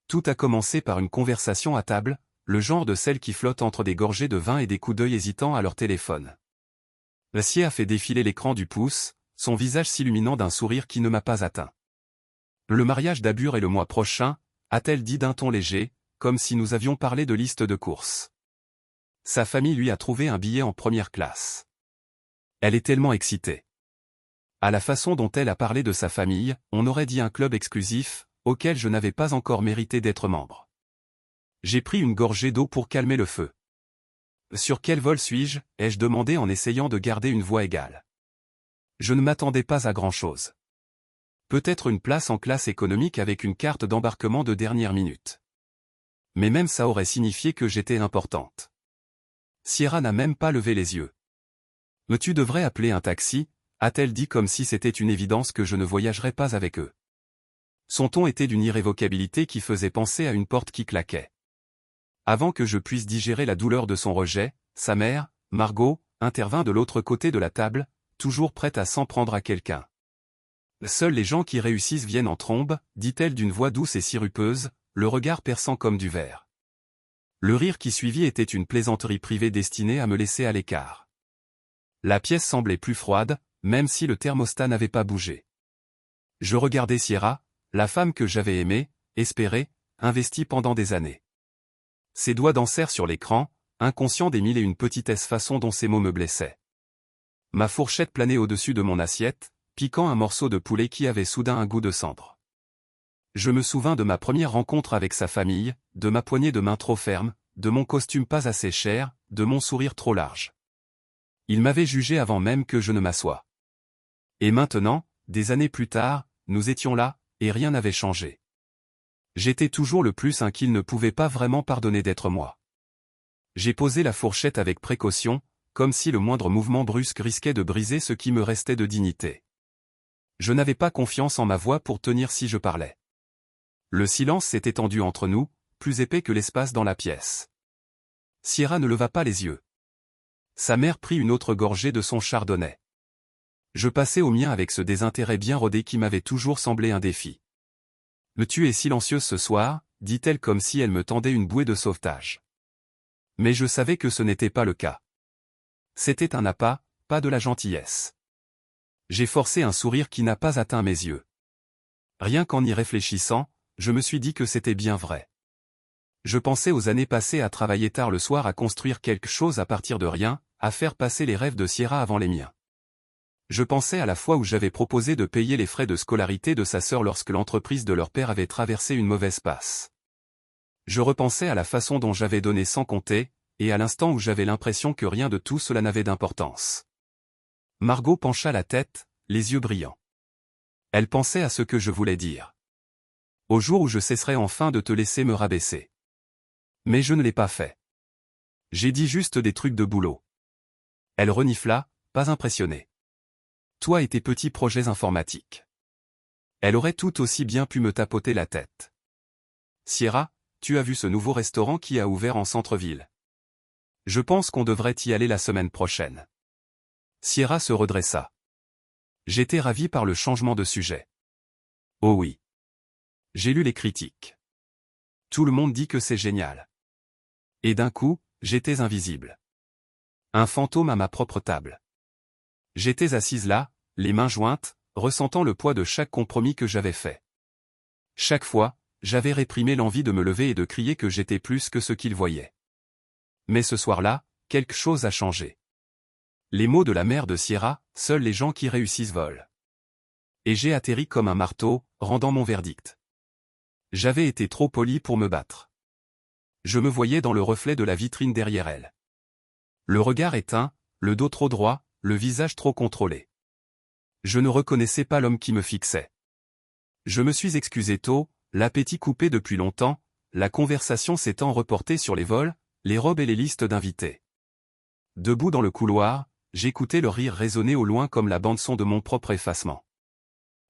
Tout a commencé par une conversation à table, le genre de celle qui flotte entre des gorgées de vin et des coups d'œil hésitants à leur téléphone. L'acier a fait défiler l'écran du pouce, son visage s'illuminant d'un sourire qui ne m'a pas atteint. Le mariage d'Abur est le mois prochain, a-t-elle dit d'un ton léger, comme si nous avions parlé de liste de courses. Sa famille lui a trouvé un billet en première classe. Elle est tellement excitée. À la façon dont elle a parlé de sa famille, on aurait dit un club exclusif, auquel je n'avais pas encore mérité d'être membre. J'ai pris une gorgée d'eau pour calmer le feu. Sur quel vol suis-je, ai-je demandé en essayant de garder une voix égale. Je ne m'attendais pas à grand-chose. Peut-être une place en classe économique avec une carte d'embarquement de dernière minute. Mais même ça aurait signifié que j'étais importante. Sierra n'a même pas levé les yeux. « Mais tu devrais appeler un taxi », a-t-elle dit comme si c'était une évidence que je ne voyagerais pas avec eux. Son ton était d'une irrévocabilité qui faisait penser à une porte qui claquait. Avant que je puisse digérer la douleur de son rejet, sa mère, Margot, intervint de l'autre côté de la table, toujours prête à s'en prendre à quelqu'un. « Seuls les gens qui réussissent viennent en trombe », dit-elle d'une voix douce et sirupeuse, le regard perçant comme du verre. Le rire qui suivit était une plaisanterie privée destinée à me laisser à l'écart. La pièce semblait plus froide, même si le thermostat n'avait pas bougé. Je regardais Sierra, la femme que j'avais aimée, espérée, investie pendant des années. Ses doigts dansèrent sur l'écran, inconscient des mille et une petitesses façons dont ces mots me blessaient. Ma fourchette planait au-dessus de mon assiette, piquant un morceau de poulet qui avait soudain un goût de cendre. Je me souvins de ma première rencontre avec sa famille, de ma poignée de main trop ferme, de mon costume pas assez cher, de mon sourire trop large. Il m'avait jugé avant même que je ne m'assoie. Et maintenant, des années plus tard, nous étions là, et rien n'avait changé. J'étais toujours le plus un qu'il ne pouvait pas vraiment pardonner d'être moi. J'ai posé la fourchette avec précaution, comme si le moindre mouvement brusque risquait de briser ce qui me restait de dignité. Je n'avais pas confiance en ma voix pour tenir si je parlais. Le silence s'est étendu entre nous, plus épais que l'espace dans la pièce. Sierra ne leva pas les yeux. Sa mère prit une autre gorgée de son chardonnay. Je passai au mien avec ce désintérêt bien rodé qui m'avait toujours semblé un défi. « Mais tu es silencieuse ce soir », dit-elle comme si elle me tendait une bouée de sauvetage. Mais je savais que ce n'était pas le cas. C'était un appât, pas de la gentillesse. J'ai forcé un sourire qui n'a pas atteint mes yeux. Rien qu'en y réfléchissant, je me suis dit que c'était bien vrai. Je pensais aux années passées à travailler tard le soir à construire quelque chose à partir de rien, à faire passer les rêves de Sierra avant les miens. Je pensais à la fois où j'avais proposé de payer les frais de scolarité de sa sœur lorsque l'entreprise de leur père avait traversé une mauvaise passe. Je repensais à la façon dont j'avais donné sans compter, et à l'instant où j'avais l'impression que rien de tout cela n'avait d'importance. Margot pencha la tête, les yeux brillants. Elle pensait à ce que je voulais dire. Au jour où je cesserai enfin de te laisser me rabaisser. Mais je ne l'ai pas fait. J'ai dit juste des trucs de boulot. Elle renifla, pas impressionnée. Toi et tes petits projets informatiques. Elle aurait tout aussi bien pu me tapoter la tête. Sierra, tu as vu ce nouveau restaurant qui a ouvert en centre-ville. Je pense qu'on devrait y aller la semaine prochaine. Sierra se redressa. J'étais ravi par le changement de sujet. Oh oui. J'ai lu les critiques. Tout le monde dit que c'est génial. Et d'un coup, j'étais invisible. Un fantôme à ma propre table. J'étais assise là, les mains jointes, ressentant le poids de chaque compromis que j'avais fait. Chaque fois, j'avais réprimé l'envie de me lever et de crier que j'étais plus que ce qu'ils voyaient. Mais ce soir-là, quelque chose a changé. Les mots de la mère de Sierra, seuls les gens qui réussissent volent. Et j'ai atterri comme un marteau, rendant mon verdict. J'avais été trop poli pour me battre. Je me voyais dans le reflet de la vitrine derrière elle. Le regard éteint, le dos trop droit, le visage trop contrôlé. Je ne reconnaissais pas l'homme qui me fixait. Je me suis excusé tôt, l'appétit coupé depuis longtemps, la conversation s'étant reportée sur les vols, les robes et les listes d'invités. Debout dans le couloir, j'écoutais le rire résonner au loin comme la bande-son de mon propre effacement.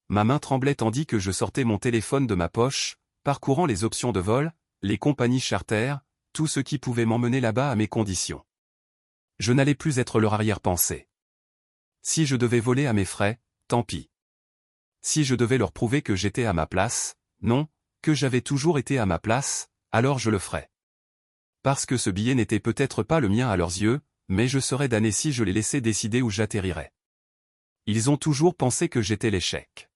Ma main tremblait tandis que je sortais mon téléphone de ma poche, parcourant les options de vol, les compagnies charter, tout ce qui pouvait m'emmener là-bas à mes conditions. Je n'allais plus être leur arrière-pensée. Si je devais voler à mes frais, tant pis. Si je devais leur prouver que j'étais à ma place, non, que j'avais toujours été à ma place, alors je le ferais. Parce que ce billet n'était peut-être pas le mien à leurs yeux, mais je serais damné si je les laissais décider où j'atterrirais. Ils ont toujours pensé que j'étais l'échec.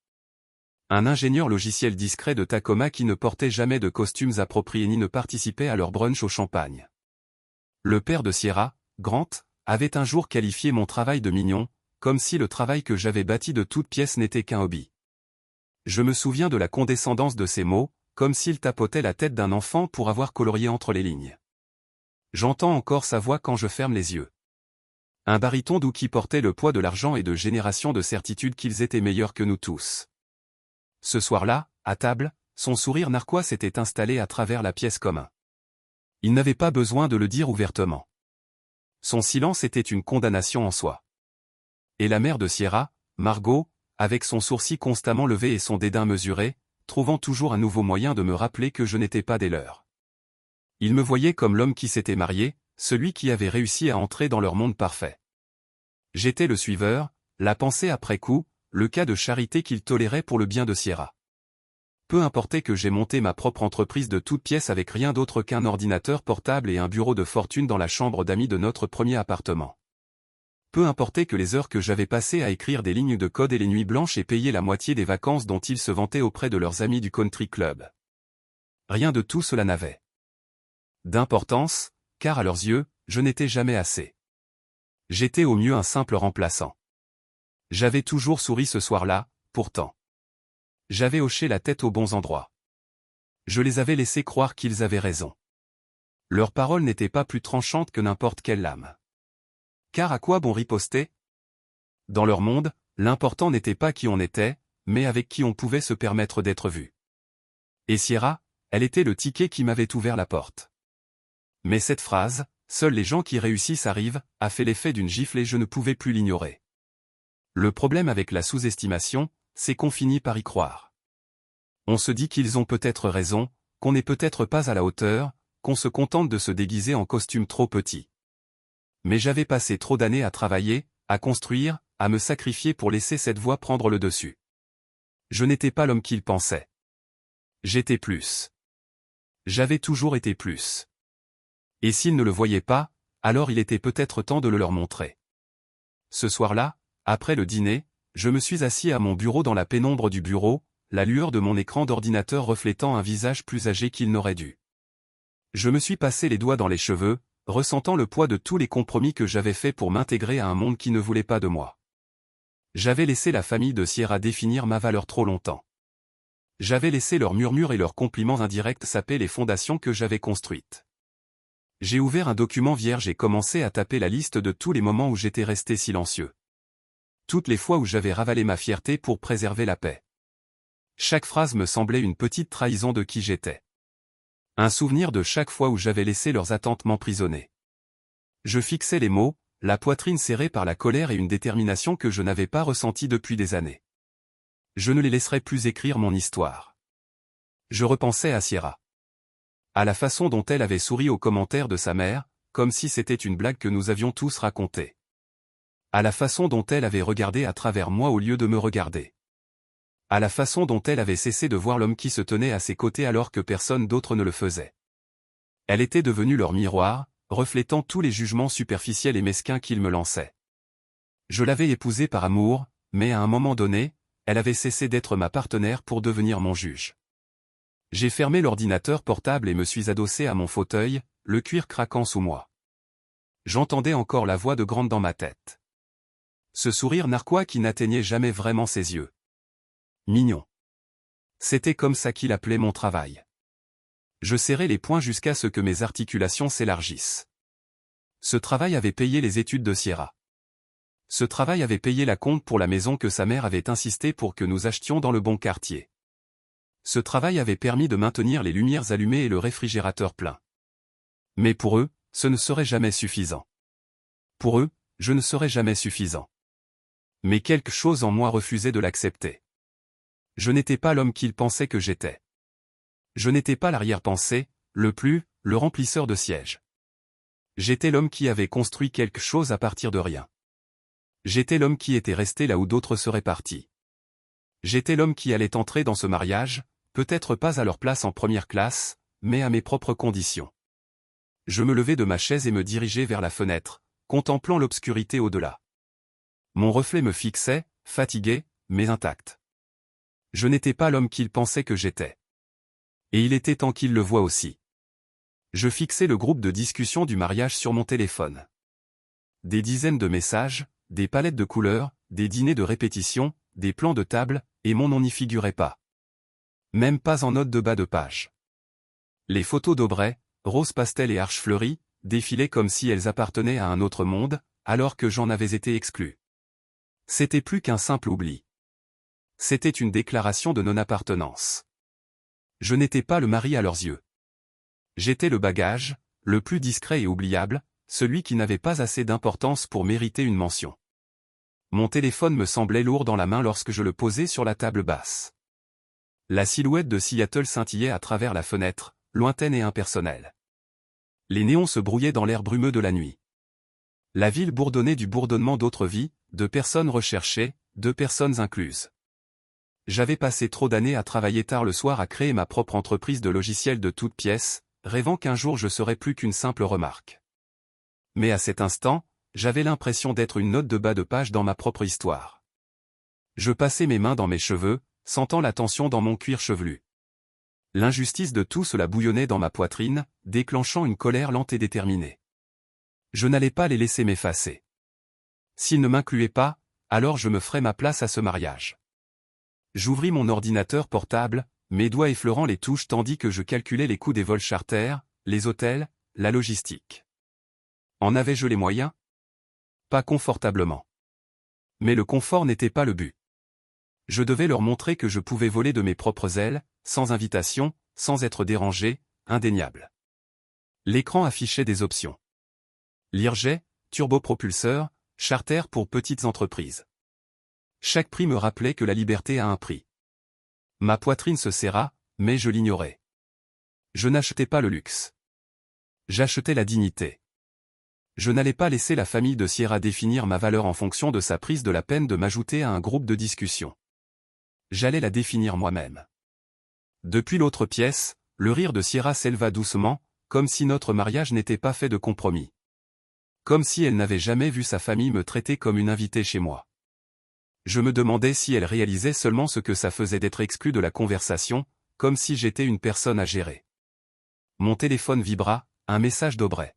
Un ingénieur logiciel discret de Tacoma qui ne portait jamais de costumes appropriés ni ne participait à leur brunch au champagne. Le père de Sierra, Grant, avait un jour qualifié mon travail de mignon, comme si le travail que j'avais bâti de toutes pièces n'était qu'un hobby. Je me souviens de la condescendance de ces mots, comme s'il tapotait la tête d'un enfant pour avoir colorié entre les lignes. J'entends encore sa voix quand je ferme les yeux. Un baryton doux qui portait le poids de l'argent et de générations de certitude qu'ils étaient meilleurs que nous tous. Ce soir-là, à table, son sourire narquois s'était installé à travers la pièce commun. Il n'avait pas besoin de le dire ouvertement. Son silence était une condamnation en soi. Et la mère de Sierra, Margot, avec son sourcil constamment levé et son dédain mesuré, trouvant toujours un nouveau moyen de me rappeler que je n'étais pas des leurs. Ils me voyaient comme l'homme qui s'était marié, celui qui avait réussi à entrer dans leur monde parfait. J'étais le suiveur, la pensée après coup, le cas de charité qu'ils toléraient pour le bien de Sierra. Peu importait que j'ai monté ma propre entreprise de toutes pièces avec rien d'autre qu'un ordinateur portable et un bureau de fortune dans la chambre d'amis de notre premier appartement. Peu importait que les heures que j'avais passées à écrire des lignes de code et les nuits blanches et payer la moitié des vacances dont ils se vantaient auprès de leurs amis du country club. Rien de tout cela n'avait d'importance, car à leurs yeux, je n'étais jamais assez. J'étais au mieux un simple remplaçant. J'avais toujours souri ce soir-là, pourtant. J'avais hoché la tête aux bons endroits. Je les avais laissés croire qu'ils avaient raison. Leurs paroles n'étaient pas plus tranchantes que n'importe quelle lame. Car à quoi bon riposter? Dans leur monde, l'important n'était pas qui on était, mais avec qui on pouvait se permettre d'être vu. Et Sierra, elle était le ticket qui m'avait ouvert la porte. Mais cette phrase, « Seuls les gens qui réussissent arrivent », a fait l'effet d'une gifle et je ne pouvais plus l'ignorer. Le problème avec la sous-estimation, c'est qu'on finit par y croire. On se dit qu'ils ont peut-être raison, qu'on n'est peut-être pas à la hauteur, qu'on se contente de se déguiser en costume trop petit. Mais j'avais passé trop d'années à travailler, à construire, à me sacrifier pour laisser cette voix prendre le dessus. Je n'étais pas l'homme qu'ils pensaient. J'étais plus. J'avais toujours été plus. Et s'ils ne le voyaient pas, alors il était peut-être temps de le leur montrer. Ce soir-là, après le dîner, je me suis assis à mon bureau dans la pénombre du bureau, la lueur de mon écran d'ordinateur reflétant un visage plus âgé qu'il n'aurait dû. Je me suis passé les doigts dans les cheveux, ressentant le poids de tous les compromis que j'avais faits pour m'intégrer à un monde qui ne voulait pas de moi. J'avais laissé la famille de Sierra définir ma valeur trop longtemps. J'avais laissé leurs murmures et leurs compliments indirects saper les fondations que j'avais construites. J'ai ouvert un document vierge et commencé à taper la liste de tous les moments où j'étais resté silencieux. Toutes les fois où j'avais ravalé ma fierté pour préserver la paix. Chaque phrase me semblait une petite trahison de qui j'étais. Un souvenir de chaque fois où j'avais laissé leurs attentes m'emprisonner. Je fixais les mots, la poitrine serrée par la colère et une détermination que je n'avais pas ressentie depuis des années. Je ne les laisserais plus écrire mon histoire. Je repensais à Sierra. À la façon dont elle avait souri aux commentaires de sa mère, comme si c'était une blague que nous avions tous racontée. À la façon dont elle avait regardé à travers moi au lieu de me regarder. À la façon dont elle avait cessé de voir l'homme qui se tenait à ses côtés alors que personne d'autre ne le faisait. Elle était devenue leur miroir, reflétant tous les jugements superficiels et mesquins qu'ils me lançaient. Je l'avais épousée par amour, mais à un moment donné, elle avait cessé d'être ma partenaire pour devenir mon juge. J'ai fermé l'ordinateur portable et me suis adossé à mon fauteuil, le cuir craquant sous moi. J'entendais encore la voix de Grant dans ma tête. Ce sourire narquois qui n'atteignait jamais vraiment ses yeux. Mignon. C'était comme ça qu'il appelait mon travail. Je serrais les poings jusqu'à ce que mes articulations s'élargissent. Ce travail avait payé les études de Sierra. Ce travail avait payé la compte pour la maison que sa mère avait insisté pour que nous achetions dans le bon quartier. Ce travail avait permis de maintenir les lumières allumées et le réfrigérateur plein. Mais pour eux, ce ne serait jamais suffisant. Pour eux, je ne serais jamais suffisant. Mais quelque chose en moi refusait de l'accepter. Je n'étais pas l'homme qu'ils pensaient que j'étais. Je n'étais pas l'arrière-pensée, le remplisseur de sièges. J'étais l'homme qui avait construit quelque chose à partir de rien. J'étais l'homme qui était resté là où d'autres seraient partis. J'étais l'homme qui allait entrer dans ce mariage, peut-être pas à leur place en première classe, mais à mes propres conditions. Je me levai de ma chaise et me dirigeai vers la fenêtre, contemplant l'obscurité au-delà. Mon reflet me fixait, fatigué, mais intact. Je n'étais pas l'homme qu'il pensait que j'étais. Et il était temps qu'il le voie aussi. Je fixai le groupe de discussion du mariage sur mon téléphone. Des dizaines de messages, des palettes de couleurs, des dîners de répétition, des plans de table, et mon nom n'y figurait pas. Même pas en note de bas de page. Les photos d'Aubrey, rose pastel et arches fleuries, défilaient comme si elles appartenaient à un autre monde, alors que j'en avais été exclu. C'était plus qu'un simple oubli. C'était une déclaration de non-appartenance. Je n'étais pas le mari à leurs yeux. J'étais le bagage, le plus discret et oubliable, celui qui n'avait pas assez d'importance pour mériter une mention. Mon téléphone me semblait lourd dans la main lorsque je le posai sur la table basse. La silhouette de Seattle scintillait à travers la fenêtre, lointaine et impersonnelle. Les néons se brouillaient dans l'air brumeux de la nuit. La ville bourdonnait du bourdonnement d'autres vies, de personnes recherchées, de personnes incluses. J'avais passé trop d'années à travailler tard le soir à créer ma propre entreprise de logiciels de toutes pièces, rêvant qu'un jour je serais plus qu'une simple remarque. Mais à cet instant, j'avais l'impression d'être une note de bas de page dans ma propre histoire. Je passais mes mains dans mes cheveux, sentant la tension dans mon cuir chevelu. L'injustice de tout cela bouillonnait dans ma poitrine, déclenchant une colère lente et déterminée. Je n'allais pas les laisser m'effacer. S'ils ne m'incluaient pas, alors je me ferais ma place à ce mariage. J'ouvris mon ordinateur portable, mes doigts effleurant les touches tandis que je calculais les coûts des vols charters, les hôtels, la logistique. En avais-je les moyens? Pas confortablement. Mais le confort n'était pas le but. Je devais leur montrer que je pouvais voler de mes propres ailes, sans invitation, sans être dérangé, indéniable. L'écran affichait des options. Learjet, turbopropulseur, charter pour petites entreprises. Chaque prix me rappelait que la liberté a un prix. Ma poitrine se serra, mais je l'ignorais. Je n'achetais pas le luxe. J'achetais la dignité. Je n'allais pas laisser la famille de Sierra définir ma valeur en fonction de sa prise de la peine de m'ajouter à un groupe de discussion. J'allais la définir moi-même. Depuis l'autre pièce, le rire de Sierra s'éleva doucement, comme si notre mariage n'était pas fait de compromis. Comme si elle n'avait jamais vu sa famille me traiter comme une invitée chez moi. Je me demandais si elle réalisait seulement ce que ça faisait d'être exclu de la conversation, comme si j'étais une personne à gérer. Mon téléphone vibra, un message d'Aubrey.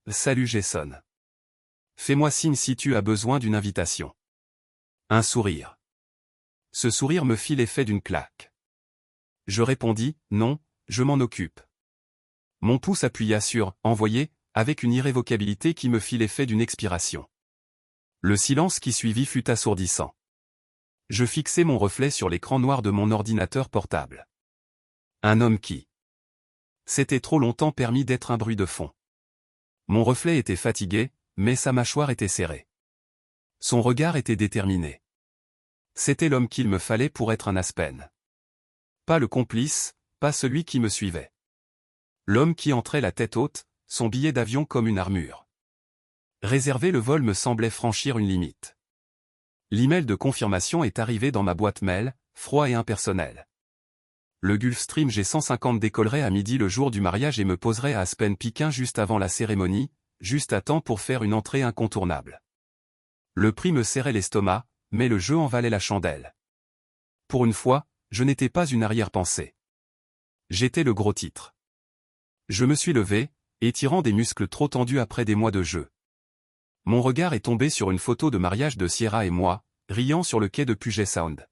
« Salut Jason. Fais-moi signe si tu as besoin d'une invitation. » Un sourire. Ce sourire me fit l'effet d'une claque. Je répondis, « Non, je m'en occupe. » Mon pouce appuya sur « Envoyer » avec une irrévocabilité qui me fit l'effet d'une expiration. Le silence qui suivit fut assourdissant. Je fixai mon reflet sur l'écran noir de mon ordinateur portable. Un homme qui s'était trop longtemps permis d'être un bruit de fond. Mon reflet était fatigué, mais sa mâchoire était serrée. Son regard était déterminé. C'était l'homme qu'il me fallait pour être un Aspen. Pas le complice, pas celui qui me suivait. L'homme qui entrait la tête haute, son billet d'avion comme une armure. Réserver le vol me semblait franchir une limite. L'email de confirmation est arrivé dans ma boîte mail, froid et impersonnel. Le Gulfstream G150 décollerait à midi le jour du mariage et me poserait à Aspen Pekin juste avant la cérémonie, juste à temps pour faire une entrée incontournable. Le prix me serrait l'estomac, mais le jeu en valait la chandelle. Pour une fois, je n'étais pas une arrière-pensée. J'étais le gros titre. Je me suis levé, étirant des muscles trop tendus après des mois de jeu. Mon regard est tombé sur une photo de mariage de Sierra et moi, riant sur le quai de Puget Sound.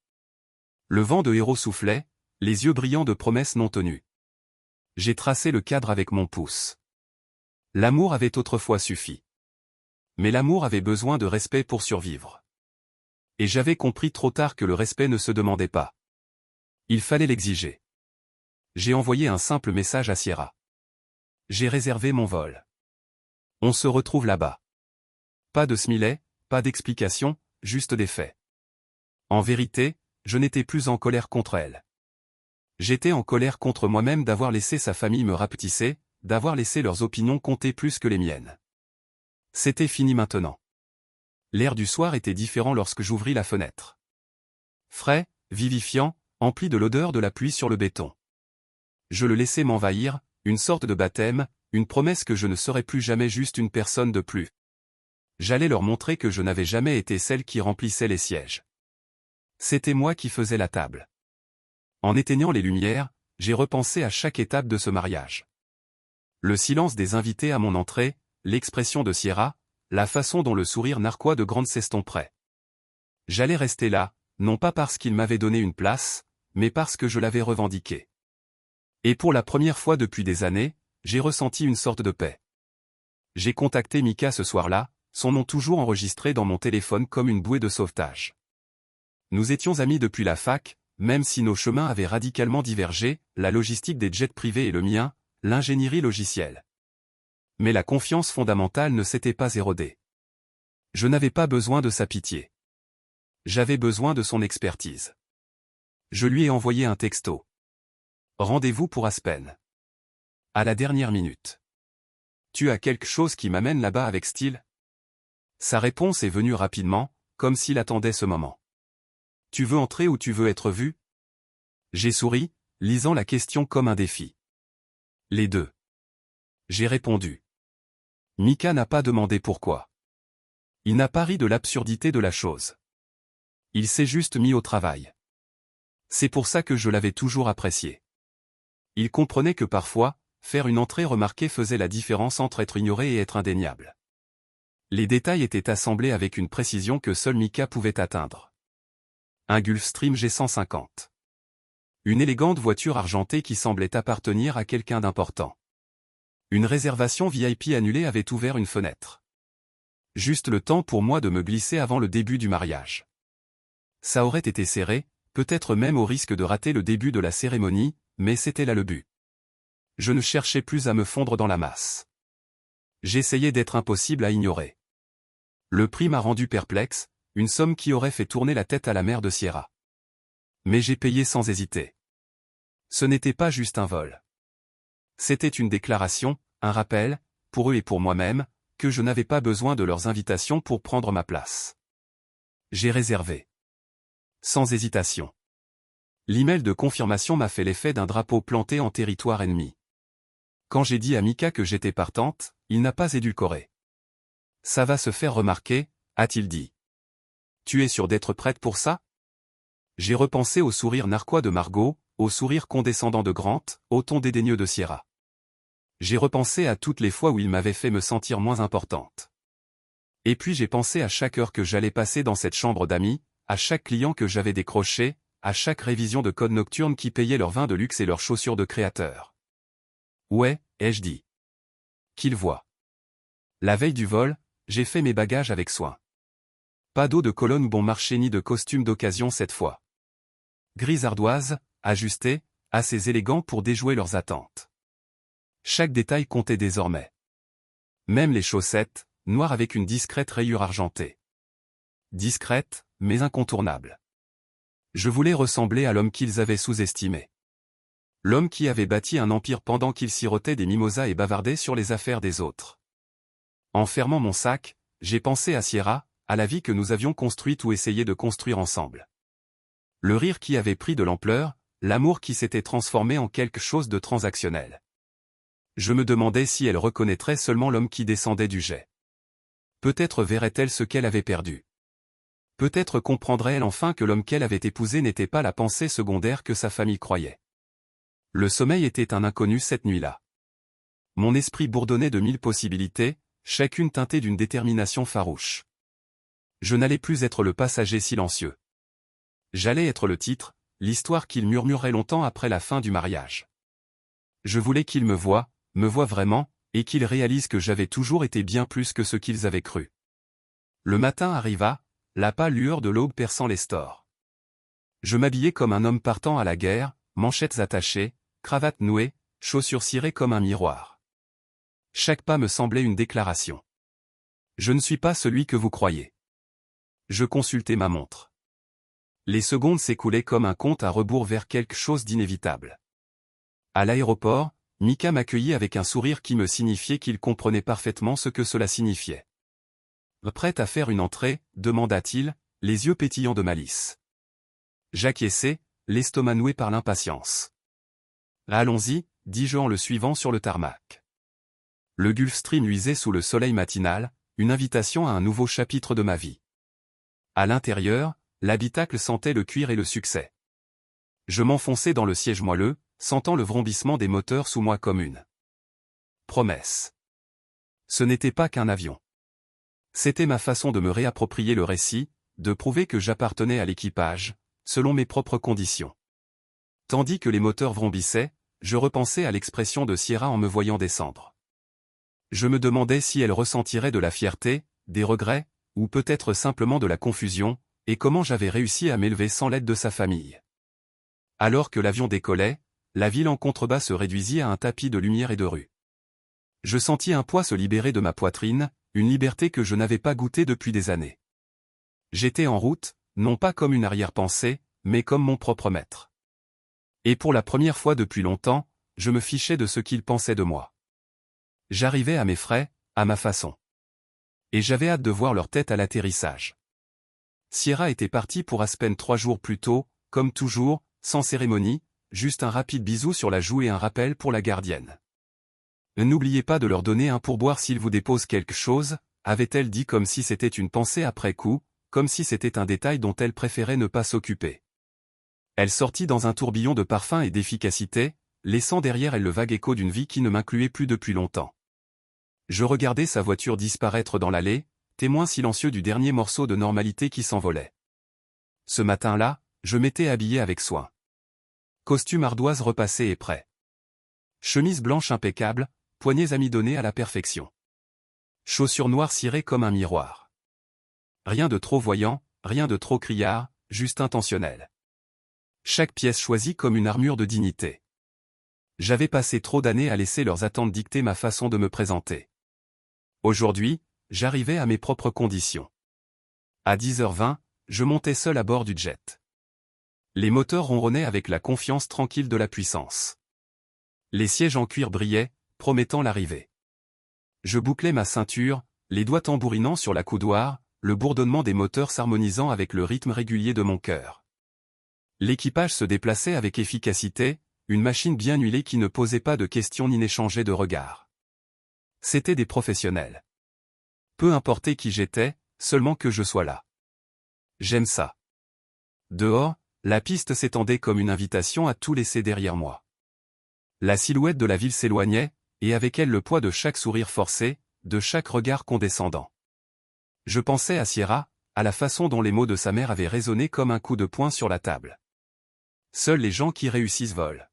Le vent de héros soufflait, les yeux brillants de promesses non tenues. J'ai tracé le cadre avec mon pouce. L'amour avait autrefois suffi. Mais l'amour avait besoin de respect pour survivre. Et j'avais compris trop tard que le respect ne se demandait pas. Il fallait l'exiger. J'ai envoyé un simple message à Sierra. J'ai réservé mon vol. On se retrouve là-bas. Pas de smiley, pas d'explication, juste des faits. En vérité, je n'étais plus en colère contre elle. J'étais en colère contre moi-même d'avoir laissé sa famille me rapetisser, d'avoir laissé leurs opinions compter plus que les miennes. C'était fini maintenant. L'air du soir était différent lorsque j'ouvris la fenêtre. Frais, vivifiant, empli de l'odeur de la pluie sur le béton. Je le laissais m'envahir, une sorte de baptême, une promesse que je ne serais plus jamais juste une personne de plus. J'allais leur montrer que je n'avais jamais été celle qui remplissait les sièges. C'était moi qui faisais la table. En éteignant les lumières, j'ai repensé à chaque étape de ce mariage. Le silence des invités à mon entrée, l'expression de Sierra, la façon dont le sourire narquois de Grande s'estompaient. J'allais rester là, non pas parce qu'il m'avait donné une place, mais parce que je l'avais revendiqué. Et pour la première fois depuis des années, j'ai ressenti une sorte de paix. J'ai contacté Mika ce soir-là, son nom toujours enregistré dans mon téléphone comme une bouée de sauvetage. Nous étions amis depuis la fac, même si nos chemins avaient radicalement divergé, la logistique des jets privés et le mien, l'ingénierie logicielle. Mais la confiance fondamentale ne s'était pas érodée. Je n'avais pas besoin de sa pitié. J'avais besoin de son expertise. Je lui ai envoyé un texto. Rendez-vous pour Aspen. À la dernière minute. Tu as quelque chose qui m'amène là-bas avec style? Sa réponse est venue rapidement, comme s'il attendait ce moment. Tu veux entrer ou tu veux être vu? J'ai souri, lisant la question comme un défi. Les deux. J'ai répondu. Mika n'a pas demandé pourquoi. Il n'a pas ri de l'absurdité de la chose. Il s'est juste mis au travail. C'est pour ça que je l'avais toujours apprécié. Il comprenait que parfois, faire une entrée remarquée faisait la différence entre être ignoré et être indéniable. Les détails étaient assemblés avec une précision que seul Mika pouvait atteindre. Un Gulfstream G150. Une élégante voiture argentée qui semblait appartenir à quelqu'un d'important. Une réservation VIP annulée avait ouvert une fenêtre. Juste le temps pour moi de me glisser avant le début du mariage. Ça aurait été serré, peut-être même au risque de rater le début de la cérémonie, mais c'était là le but. Je ne cherchais plus à me fondre dans la masse. J'essayais d'être impossible à ignorer. Le prix m'a rendu perplexe, une somme qui aurait fait tourner la tête à la mère de Sierra. Mais j'ai payé sans hésiter. Ce n'était pas juste un vol. C'était une déclaration, un rappel, pour eux et pour moi-même, que je n'avais pas besoin de leurs invitations pour prendre ma place. J'ai réservé. Sans hésitation. L'email de confirmation m'a fait l'effet d'un drapeau planté en territoire ennemi. Quand j'ai dit à Mika que j'étais partante, il n'a pas édulcoré. Ça va se faire remarquer, a-t-il dit. Tu es sûre d'être prête pour ça? J'ai repensé au sourire narquois de Margot, au sourire condescendant de Grant, au ton dédaigneux de Sierra. J'ai repensé à toutes les fois où il m'avait fait me sentir moins importante. Et puis j'ai pensé à chaque heure que j'allais passer dans cette chambre d'amis, à chaque client que j'avais décroché, à chaque révision de code nocturne qui payait leur vin de luxe et leurs chaussures de créateur. Ouais, ai-je dit. Qu'il voit. La veille du vol, j'ai fait mes bagages avec soin. Pas d'eau de Cologne bon marché ni de costume d'occasion cette fois. Gris ardoise, ajusté, assez élégant pour déjouer leurs attentes. Chaque détail comptait désormais. Même les chaussettes, noires avec une discrète rayure argentée. Discrète, mais incontournable. Je voulais ressembler à l'homme qu'ils avaient sous-estimé. L'homme qui avait bâti un empire pendant qu'il sirotait des mimosas et bavardait sur les affaires des autres. En fermant mon sac, j'ai pensé à Sierra, à la vie que nous avions construite ou essayé de construire ensemble. Le rire qui avait pris de l'ampleur, l'amour qui s'était transformé en quelque chose de transactionnel. Je me demandais si elle reconnaîtrait seulement l'homme qui descendait du jet. Peut-être verrait-elle ce qu'elle avait perdu. Peut-être comprendrait-elle enfin que l'homme qu'elle avait épousé n'était pas la pensée secondaire que sa famille croyait. Le sommeil était un inconnu cette nuit-là. Mon esprit bourdonnait de 1000 possibilités, chacune teintée d'une détermination farouche. Je n'allais plus être le passager silencieux. J'allais être le titre, l'histoire qu'il murmurait longtemps après la fin du mariage. Je voulais qu'il me voie vraiment, et qu'il réalise que j'avais toujours été bien plus que ce qu'ils avaient cru. Le matin arriva, la pâle lueur de l'aube perçant les stores. Je m'habillai comme un homme partant à la guerre, manchettes attachées, cravate nouée, chaussures cirées comme un miroir. Chaque pas me semblait une déclaration. Je ne suis pas celui que vous croyez. Je consultai ma montre. Les secondes s'écoulaient comme un compte à rebours vers quelque chose d'inévitable. À l'aéroport, Mika m'accueillit avec un sourire qui me signifiait qu'il comprenait parfaitement ce que cela signifiait. « Prête à faire une entrée ?» demanda-t-il, les yeux pétillants de malice. J'acquiesçai, l'estomac noué par l'impatience. Allons-y, dis-je en le suivant sur le tarmac. Le Gulf Stream luisait sous le soleil matinal, une invitation à un nouveau chapitre de ma vie. À l'intérieur, l'habitacle sentait le cuir et le succès. Je m'enfonçais dans le siège moelleux, sentant le vrombissement des moteurs sous moi comme une promesse. Ce n'était pas qu'un avion. C'était ma façon de me réapproprier le récit, de prouver que j'appartenais à l'équipage, selon mes propres conditions. Tandis que les moteurs vrombissaient, je repensais à l'expression de Sierra en me voyant descendre. Je me demandais si elle ressentirait de la fierté, des regrets, ou peut-être simplement de la confusion, et comment j'avais réussi à m'élever sans l'aide de sa famille. Alors que l'avion décollait, la ville en contrebas se réduisit à un tapis de lumière et de rue. Je sentis un poids se libérer de ma poitrine, une liberté que je n'avais pas goûtée depuis des années. J'étais en route, non pas comme une arrière-pensée, mais comme mon propre maître. Et pour la première fois depuis longtemps, je me fichais de ce qu'ils pensaient de moi. J'arrivais à mes frais, à ma façon. Et j'avais hâte de voir leur tête à l'atterrissage. Sierra était partie pour Aspen 3 jours plus tôt, comme toujours, sans cérémonie, juste un rapide bisou sur la joue et un rappel pour la gardienne. N'oubliez pas de leur donner un pourboire s'ils vous déposent quelque chose, avait-elle dit comme si c'était une pensée après coup, comme si c'était un détail dont elle préférait ne pas s'occuper. Elle sortit dans un tourbillon de parfum et d'efficacité, laissant derrière elle le vague écho d'une vie qui ne m'incluait plus depuis longtemps. Je regardais sa voiture disparaître dans l'allée, témoin silencieux du dernier morceau de normalité qui s'envolait. Ce matin-là, je m'étais habillé avec soin. Costume ardoise repassé et prêt. Chemise blanche impeccable, poignets amidonnés à la perfection. Chaussures noires cirées comme un miroir. Rien de trop voyant, rien de trop criard, juste intentionnel. Chaque pièce choisie comme une armure de dignité. J'avais passé trop d'années à laisser leurs attentes dicter ma façon de me présenter. Aujourd'hui, j'arrivais à mes propres conditions. À 10h20, je montais seul à bord du jet. Les moteurs ronronnaient avec la confiance tranquille de la puissance. Les sièges en cuir brillaient, promettant l'arrivée. Je bouclais ma ceinture, les doigts tambourinant sur la coudoir, le bourdonnement des moteurs s'harmonisant avec le rythme régulier de mon cœur. L'équipage se déplaçait avec efficacité, une machine bien huilée qui ne posait pas de questions ni n'échangeait de regards. C'étaient des professionnels. Peu importait qui j'étais, seulement que je sois là. J'aime ça. Dehors, la piste s'étendait comme une invitation à tout laisser derrière moi. La silhouette de la ville s'éloignait, et avec elle le poids de chaque sourire forcé, de chaque regard condescendant. Je pensais à Sierra, à la façon dont les mots de sa mère avaient résonné comme un coup de poing sur la table. Seuls les gens qui réussissent volent.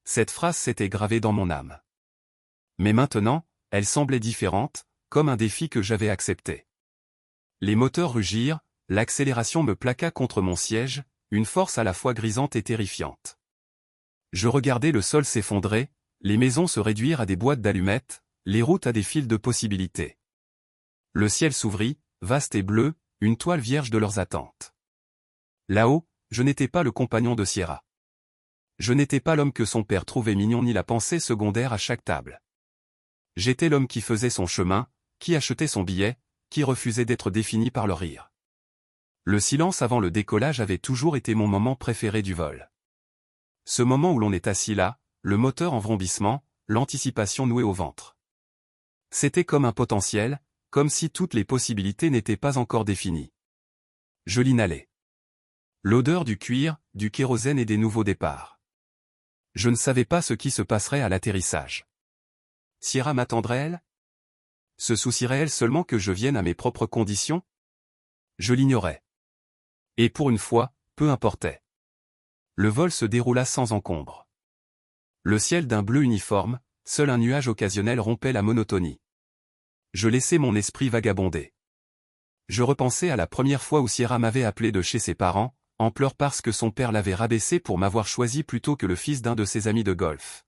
Cette phrase s'était gravée dans mon âme. Mais maintenant, elle semblait différente, comme un défi que j'avais accepté. Les moteurs rugirent, l'accélération me plaqua contre mon siège, une force à la fois grisante et terrifiante. Je regardais le sol s'effondrer, les maisons se réduire à des boîtes d'allumettes, les routes à des fils de possibilités. Le ciel s'ouvrit, vaste et bleu, une toile vierge de leurs attentes. Là-haut, je n'étais pas le compagnon de Sierra. Je n'étais pas l'homme que son père trouvait mignon ni la pensée secondaire à chaque table. J'étais l'homme qui faisait son chemin, qui achetait son billet, qui refusait d'être défini par le rire. Le silence avant le décollage avait toujours été mon moment préféré du vol. Ce moment où l'on est assis là, le moteur en vrombissement, l'anticipation nouée au ventre. C'était comme un potentiel, comme si toutes les possibilités n'étaient pas encore définies. Je l'inhalais. L'odeur du cuir, du kérosène et des nouveaux départs. Je ne savais pas ce qui se passerait à l'atterrissage. Sierra m'attendrait-elle? Se soucierait-elle seulement que je vienne à mes propres conditions? Je l'ignorais. Et pour une fois, peu importait. Le vol se déroula sans encombre. Le ciel d'un bleu uniforme, seul un nuage occasionnel rompait la monotonie. Je laissais mon esprit vagabonder. Je repensais à la première fois où Sierra m'avait appelé de chez ses parents, en pleurs parce que son père l'avait rabaissé pour m'avoir choisi plutôt que le fils d'un de ses amis de golf.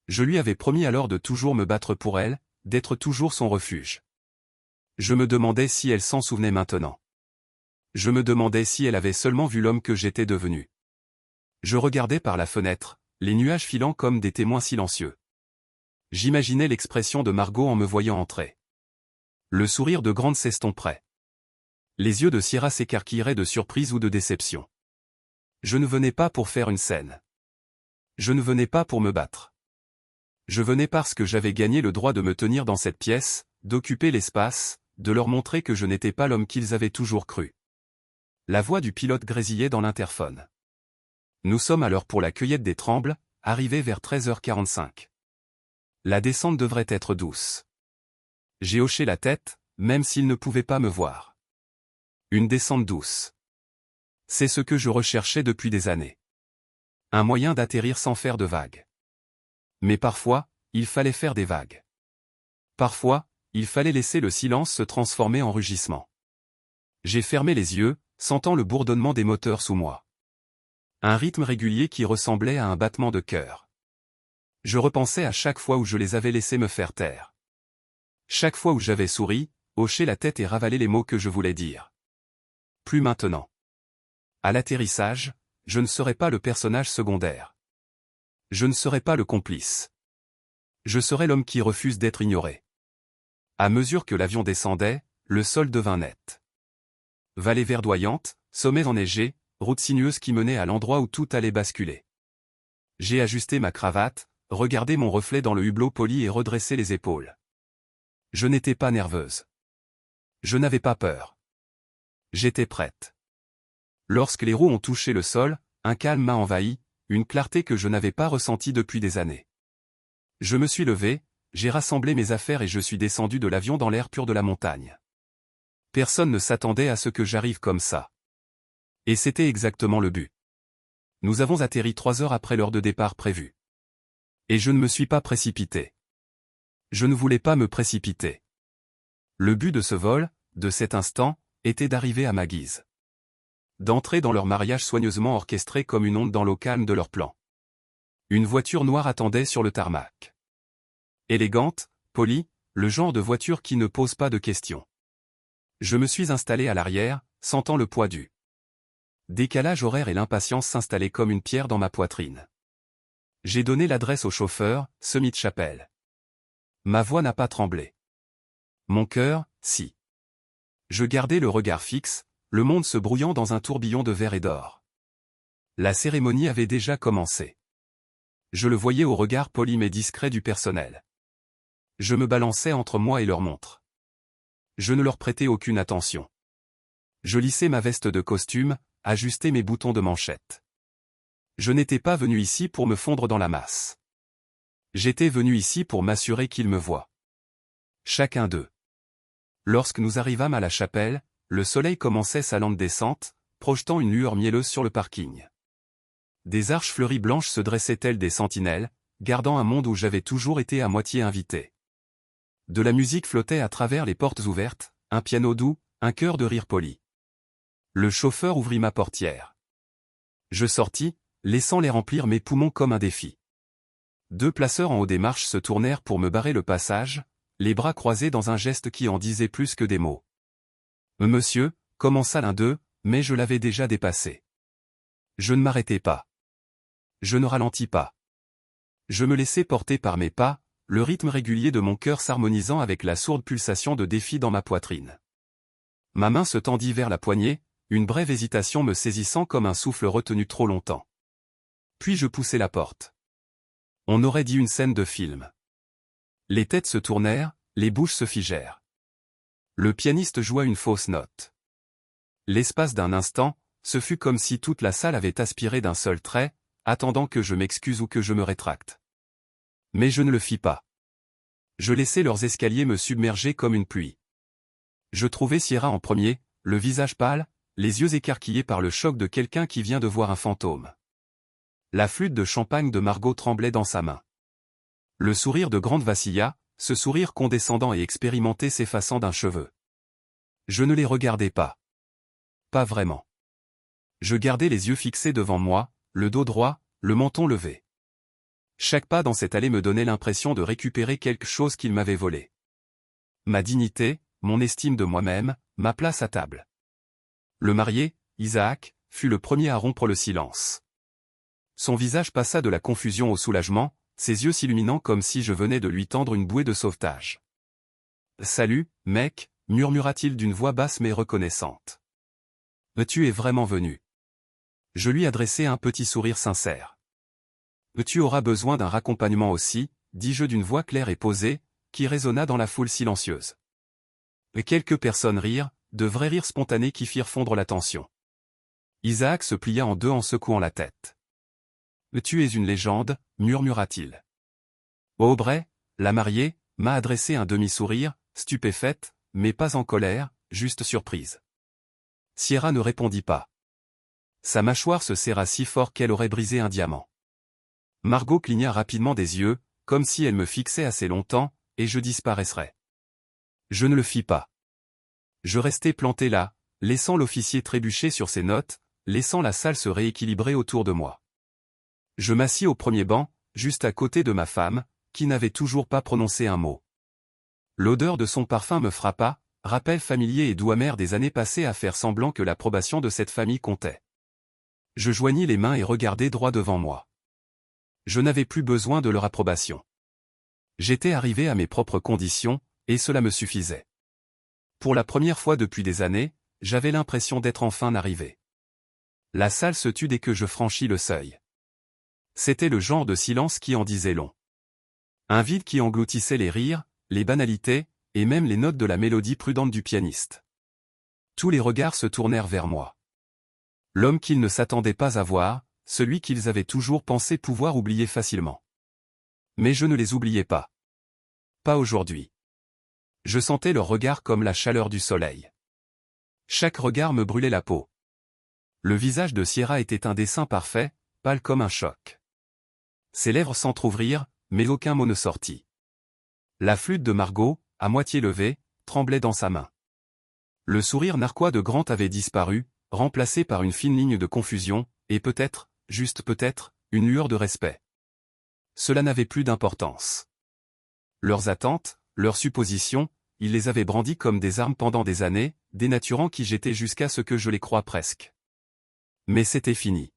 Je lui avais promis alors de toujours me battre pour elle, d'être toujours son refuge. Je me demandais si elle s'en souvenait maintenant. Je me demandais si elle avait seulement vu l'homme que j'étais devenu. Je regardais par la fenêtre, les nuages filant comme des témoins silencieux. J'imaginais l'expression de Margot en me voyant entrer. Le sourire de Grande s'estomperait. Les yeux de Sierra s'écarquilleraient de surprise ou de déception. Je ne venais pas pour faire une scène. Je ne venais pas pour me battre. Je venais parce que j'avais gagné le droit de me tenir dans cette pièce, d'occuper l'espace, de leur montrer que je n'étais pas l'homme qu'ils avaient toujours cru. La voix du pilote grésillait dans l'interphone. Nous sommes à l'heure pour la cueillette des trembles, arrivée vers 13h45. La descente devrait être douce. J'ai hoché la tête, même s'ils ne pouvaient pas me voir. Une descente douce. C'est ce que je recherchais depuis des années. Un moyen d'atterrir sans faire de vagues. Mais parfois, il fallait faire des vagues. Parfois, il fallait laisser le silence se transformer en rugissement. J'ai fermé les yeux, sentant le bourdonnement des moteurs sous moi. Un rythme régulier qui ressemblait à un battement de cœur. Je repensais à chaque fois où je les avais laissés me faire taire. Chaque fois où j'avais souri, hoché la tête et ravalé les mots que je voulais dire. Plus maintenant. À l'atterrissage, je ne serai pas le personnage secondaire. Je ne serai pas le complice. Je serai l'homme qui refuse d'être ignoré. À mesure que l'avion descendait, le sol devint net. Vallée verdoyante, sommets enneigés, route sinueuse qui menait à l'endroit où tout allait basculer. J'ai ajusté ma cravate, regardé mon reflet dans le hublot poli et redressé les épaules. Je n'étais pas nerveuse. Je n'avais pas peur. J'étais prête. Lorsque les roues ont touché le sol, un calme m'a envahi, une clarté que je n'avais pas ressentie depuis des années. Je me suis levé, j'ai rassemblé mes affaires et je suis descendu de l'avion dans l'air pur de la montagne. Personne ne s'attendait à ce que j'arrive comme ça. Et c'était exactement le but. Nous avons atterri 3 heures après l'heure de départ prévue. Et je ne me suis pas précipité. Je ne voulais pas me précipiter. Le but de ce vol, de cet instant, était d'arriver à ma guise. D'entrer dans leur mariage soigneusement orchestré comme une onde dans l'eau calme de leur plan. Une voiture noire attendait sur le tarmac. Élégante, polie, le genre de voiture qui ne pose pas de questions. Je me suis installé à l'arrière, sentant le poids du décalage horaire et l'impatience s'installer comme une pierre dans ma poitrine. J'ai donné l'adresse au chauffeur, Smith Chapel. Ma voix n'a pas tremblé. Mon cœur, si. Je gardais le regard fixe, le monde se brouillant dans un tourbillon de verre et d'or. La cérémonie avait déjà commencé. Je le voyais au regard poli mais discret du personnel. Je me balançais entre moi et leur montre. Je ne leur prêtais aucune attention. Je lissais ma veste de costume, ajustais mes boutons de manchette. Je n'étais pas venu ici pour me fondre dans la masse. J'étais venu ici pour m'assurer qu'ils me voient. Chacun d'eux. Lorsque nous arrivâmes à la chapelle, le soleil commençait sa lente descente, projetant une lueur mielleuse sur le parking. Des arches fleuries blanches se dressaient telles des sentinelles, gardant un monde où j'avais toujours été à moitié invité. De la musique flottait à travers les portes ouvertes, un piano doux, un chœur de rire poli. Le chauffeur ouvrit ma portière. Je sortis, laissant les remplir mes poumons comme un défi. 2 placeurs en haut des marches se tournèrent pour me barrer le passage, les bras croisés dans un geste qui en disait plus que des mots. Monsieur, commença l'un d'eux, mais je l'avais déjà dépassé. Je ne m'arrêtai pas. Je ne ralentis pas. Je me laissais porter par mes pas, le rythme régulier de mon cœur s'harmonisant avec la sourde pulsation de défi dans ma poitrine. Ma main se tendit vers la poignée, une brève hésitation me saisissant comme un souffle retenu trop longtemps. Puis je poussai la porte. On aurait dit une scène de film. Les têtes se tournèrent, les bouches se figèrent. Le pianiste joua une fausse note. L'espace d'un instant, ce fut comme si toute la salle avait aspiré d'un seul trait, attendant que je m'excuse ou que je me rétracte. Mais je ne le fis pas. Je laissai leurs escaliers me submerger comme une pluie. Je trouvai Sierra en premier, le visage pâle, les yeux écarquillés par le choc de quelqu'un qui vient de voir un fantôme. La flûte de champagne de Margot tremblait dans sa main. Le sourire de Grande vacilla, ce sourire condescendant et expérimenté s'effaçant d'un cheveu. Je ne les regardais pas. Pas vraiment. Je gardais les yeux fixés devant moi, le dos droit, le menton levé. Chaque pas dans cette allée me donnait l'impression de récupérer quelque chose qu'il m'avait volé. Ma dignité, mon estime de moi-même, ma place à table. Le marié, Isaac, fut le premier à rompre le silence. Son visage passa de la confusion au soulagement, ses yeux s'illuminant comme si je venais de lui tendre une bouée de sauvetage. « Salut, mec », murmura-t-il d'une voix basse mais reconnaissante. « Tu es vraiment venu. Je lui adressai un petit sourire sincère. Tu auras besoin d'un raccompagnement aussi, dis-je d'une voix claire et posée, qui résonna dans la foule silencieuse. Et quelques personnes rirent, de vrais rires spontanés qui firent fondre la tension. Isaac se plia en deux en secouant la tête. Tu es une légende, murmura-t-il. Aubrey, la mariée, m'a adressé un demi-sourire, stupéfaite, mais pas en colère, juste surprise. Sierra ne répondit pas. Sa mâchoire se serra si fort qu'elle aurait brisé un diamant. Margot cligna rapidement des yeux, comme si elle me fixait assez longtemps, et je disparaîtrais. Je ne le fis pas. Je restai planté là, laissant l'officier trébucher sur ses notes, laissant la salle se rééquilibrer autour de moi. Je m'assis au premier banc, juste à côté de ma femme, qui n'avait toujours pas prononcé un mot. L'odeur de son parfum me frappa, rappel familier et doux amer des années passées à faire semblant que l'approbation de cette famille comptait. Je joignis les mains et regardai droit devant moi. Je n'avais plus besoin de leur approbation. J'étais arrivé à mes propres conditions, et cela me suffisait. Pour la première fois depuis des années, j'avais l'impression d'être enfin arrivé. La salle se tut dès que je franchis le seuil. C'était le genre de silence qui en disait long. Un vide qui engloutissait les rires, les banalités, et même les notes de la mélodie prudente du pianiste. Tous les regards se tournèrent vers moi. L'homme qu'ils ne s'attendaient pas à voir, celui qu'ils avaient toujours pensé pouvoir oublier facilement. Mais je ne les oubliais pas. Pas aujourd'hui. Je sentais leur regard comme la chaleur du soleil. Chaque regard me brûlait la peau. Le visage de Sierra était un dessin parfait, pâle comme un choc. Ses lèvres s'entr'ouvrirent, mais aucun mot ne sortit. La flûte de Margot, à moitié levée, tremblait dans sa main. Le sourire narquois de Grant avait disparu, remplacé par une fine ligne de confusion, et peut-être, juste peut-être, une lueur de respect. Cela n'avait plus d'importance. Leurs attentes, leurs suppositions, il les avait brandies comme des armes pendant des années, dénaturant qui j'étais jusqu'à ce que je les croie presque. Mais c'était fini.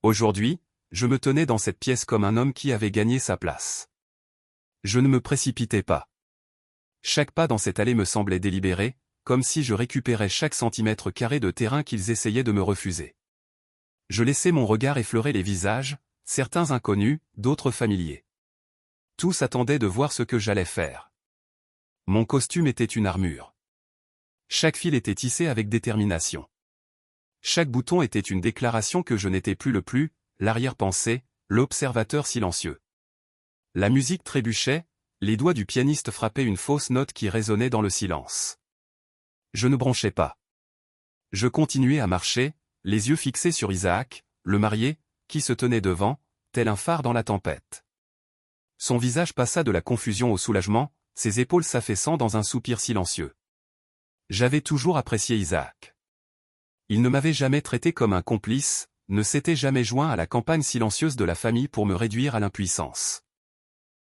Aujourd'hui, je me tenais dans cette pièce comme un homme qui avait gagné sa place. Je ne me précipitais pas. Chaque pas dans cette allée me semblait délibéré, comme si je récupérais chaque centimètre carré de terrain qu'ils essayaient de me refuser. Je laissais mon regard effleurer les visages, certains inconnus, d'autres familiers. Tous attendaient de voir ce que j'allais faire. Mon costume était une armure. Chaque fil était tissé avec détermination. Chaque bouton était une déclaration que je n'étais plus l'arrière-pensée, l'observateur silencieux. La musique trébuchait, les doigts du pianiste frappaient une fausse note qui résonnait dans le silence. Je ne bronchais pas. Je continuais à marcher, les yeux fixés sur Isaac, le marié, qui se tenait devant, tel un phare dans la tempête. Son visage passa de la confusion au soulagement, ses épaules s'affaissant dans un soupir silencieux. J'avais toujours apprécié Isaac. Il ne m'avait jamais traité comme un complice, ne s'était jamais joint à la campagne silencieuse de la famille pour me réduire à l'impuissance.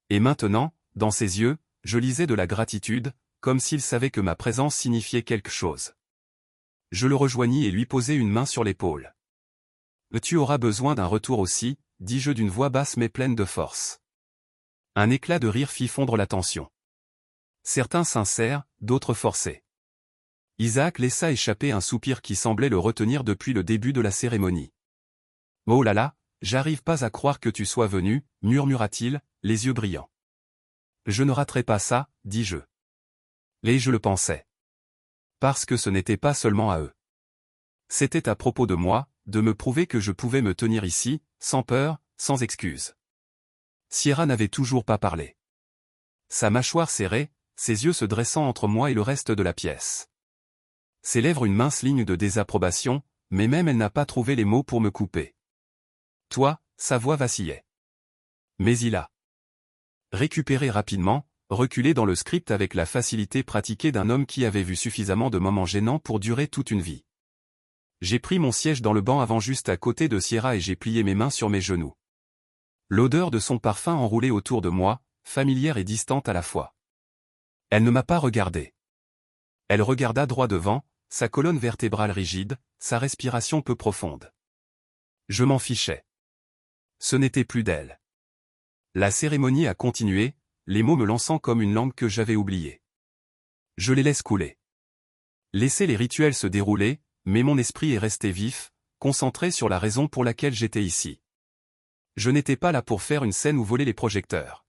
Et maintenant, dans ses yeux, je lisais de la gratitude, comme s'il savait que ma présence signifiait quelque chose. Je le rejoignis et lui posai une main sur l'épaule. « Tu auras besoin d'un retour aussi, dis-je d'une voix basse mais pleine de force. Un éclat de rire fit fondre la tension. Certains sincères, d'autres forcés. Isaac laissa échapper un soupir qui semblait le retenir depuis le début de la cérémonie. « Oh là là, j'arrive pas à croire que tu sois venu, murmura-t-il, les yeux brillants. Je ne raterai pas ça, dis-je. Et je le pensais. Parce que ce n'était pas seulement à eux. C'était à propos de moi, de me prouver que je pouvais me tenir ici, sans peur, sans excuse. Sierra n'avait toujours pas parlé. Sa mâchoire serrée, ses yeux se dressant entre moi et le reste de la pièce. Ses lèvres une mince ligne de désapprobation, mais même elle n'a pas trouvé les mots pour me couper. Toi, sa voix vacillait. Mais il a récupéré rapidement, reculé dans le script avec la facilité pratiquée d'un homme qui avait vu suffisamment de moments gênants pour durer toute une vie. J'ai pris mon siège dans le banc avant juste à côté de Sierra et j'ai plié mes mains sur mes genoux. L'odeur de son parfum enroulait autour de moi, familière et distante à la fois. Elle ne m'a pas regardé. Elle regarda droit devant, sa colonne vertébrale rigide, sa respiration peu profonde. Je m'en fichais. Ce n'était plus d'elle. La cérémonie a continué, les mots me lançant comme une langue que j'avais oubliée. Je les laisse couler. Laissez les rituels se dérouler, mais mon esprit est resté vif, concentré sur la raison pour laquelle j'étais ici. Je n'étais pas là pour faire une scène ou voler les projecteurs.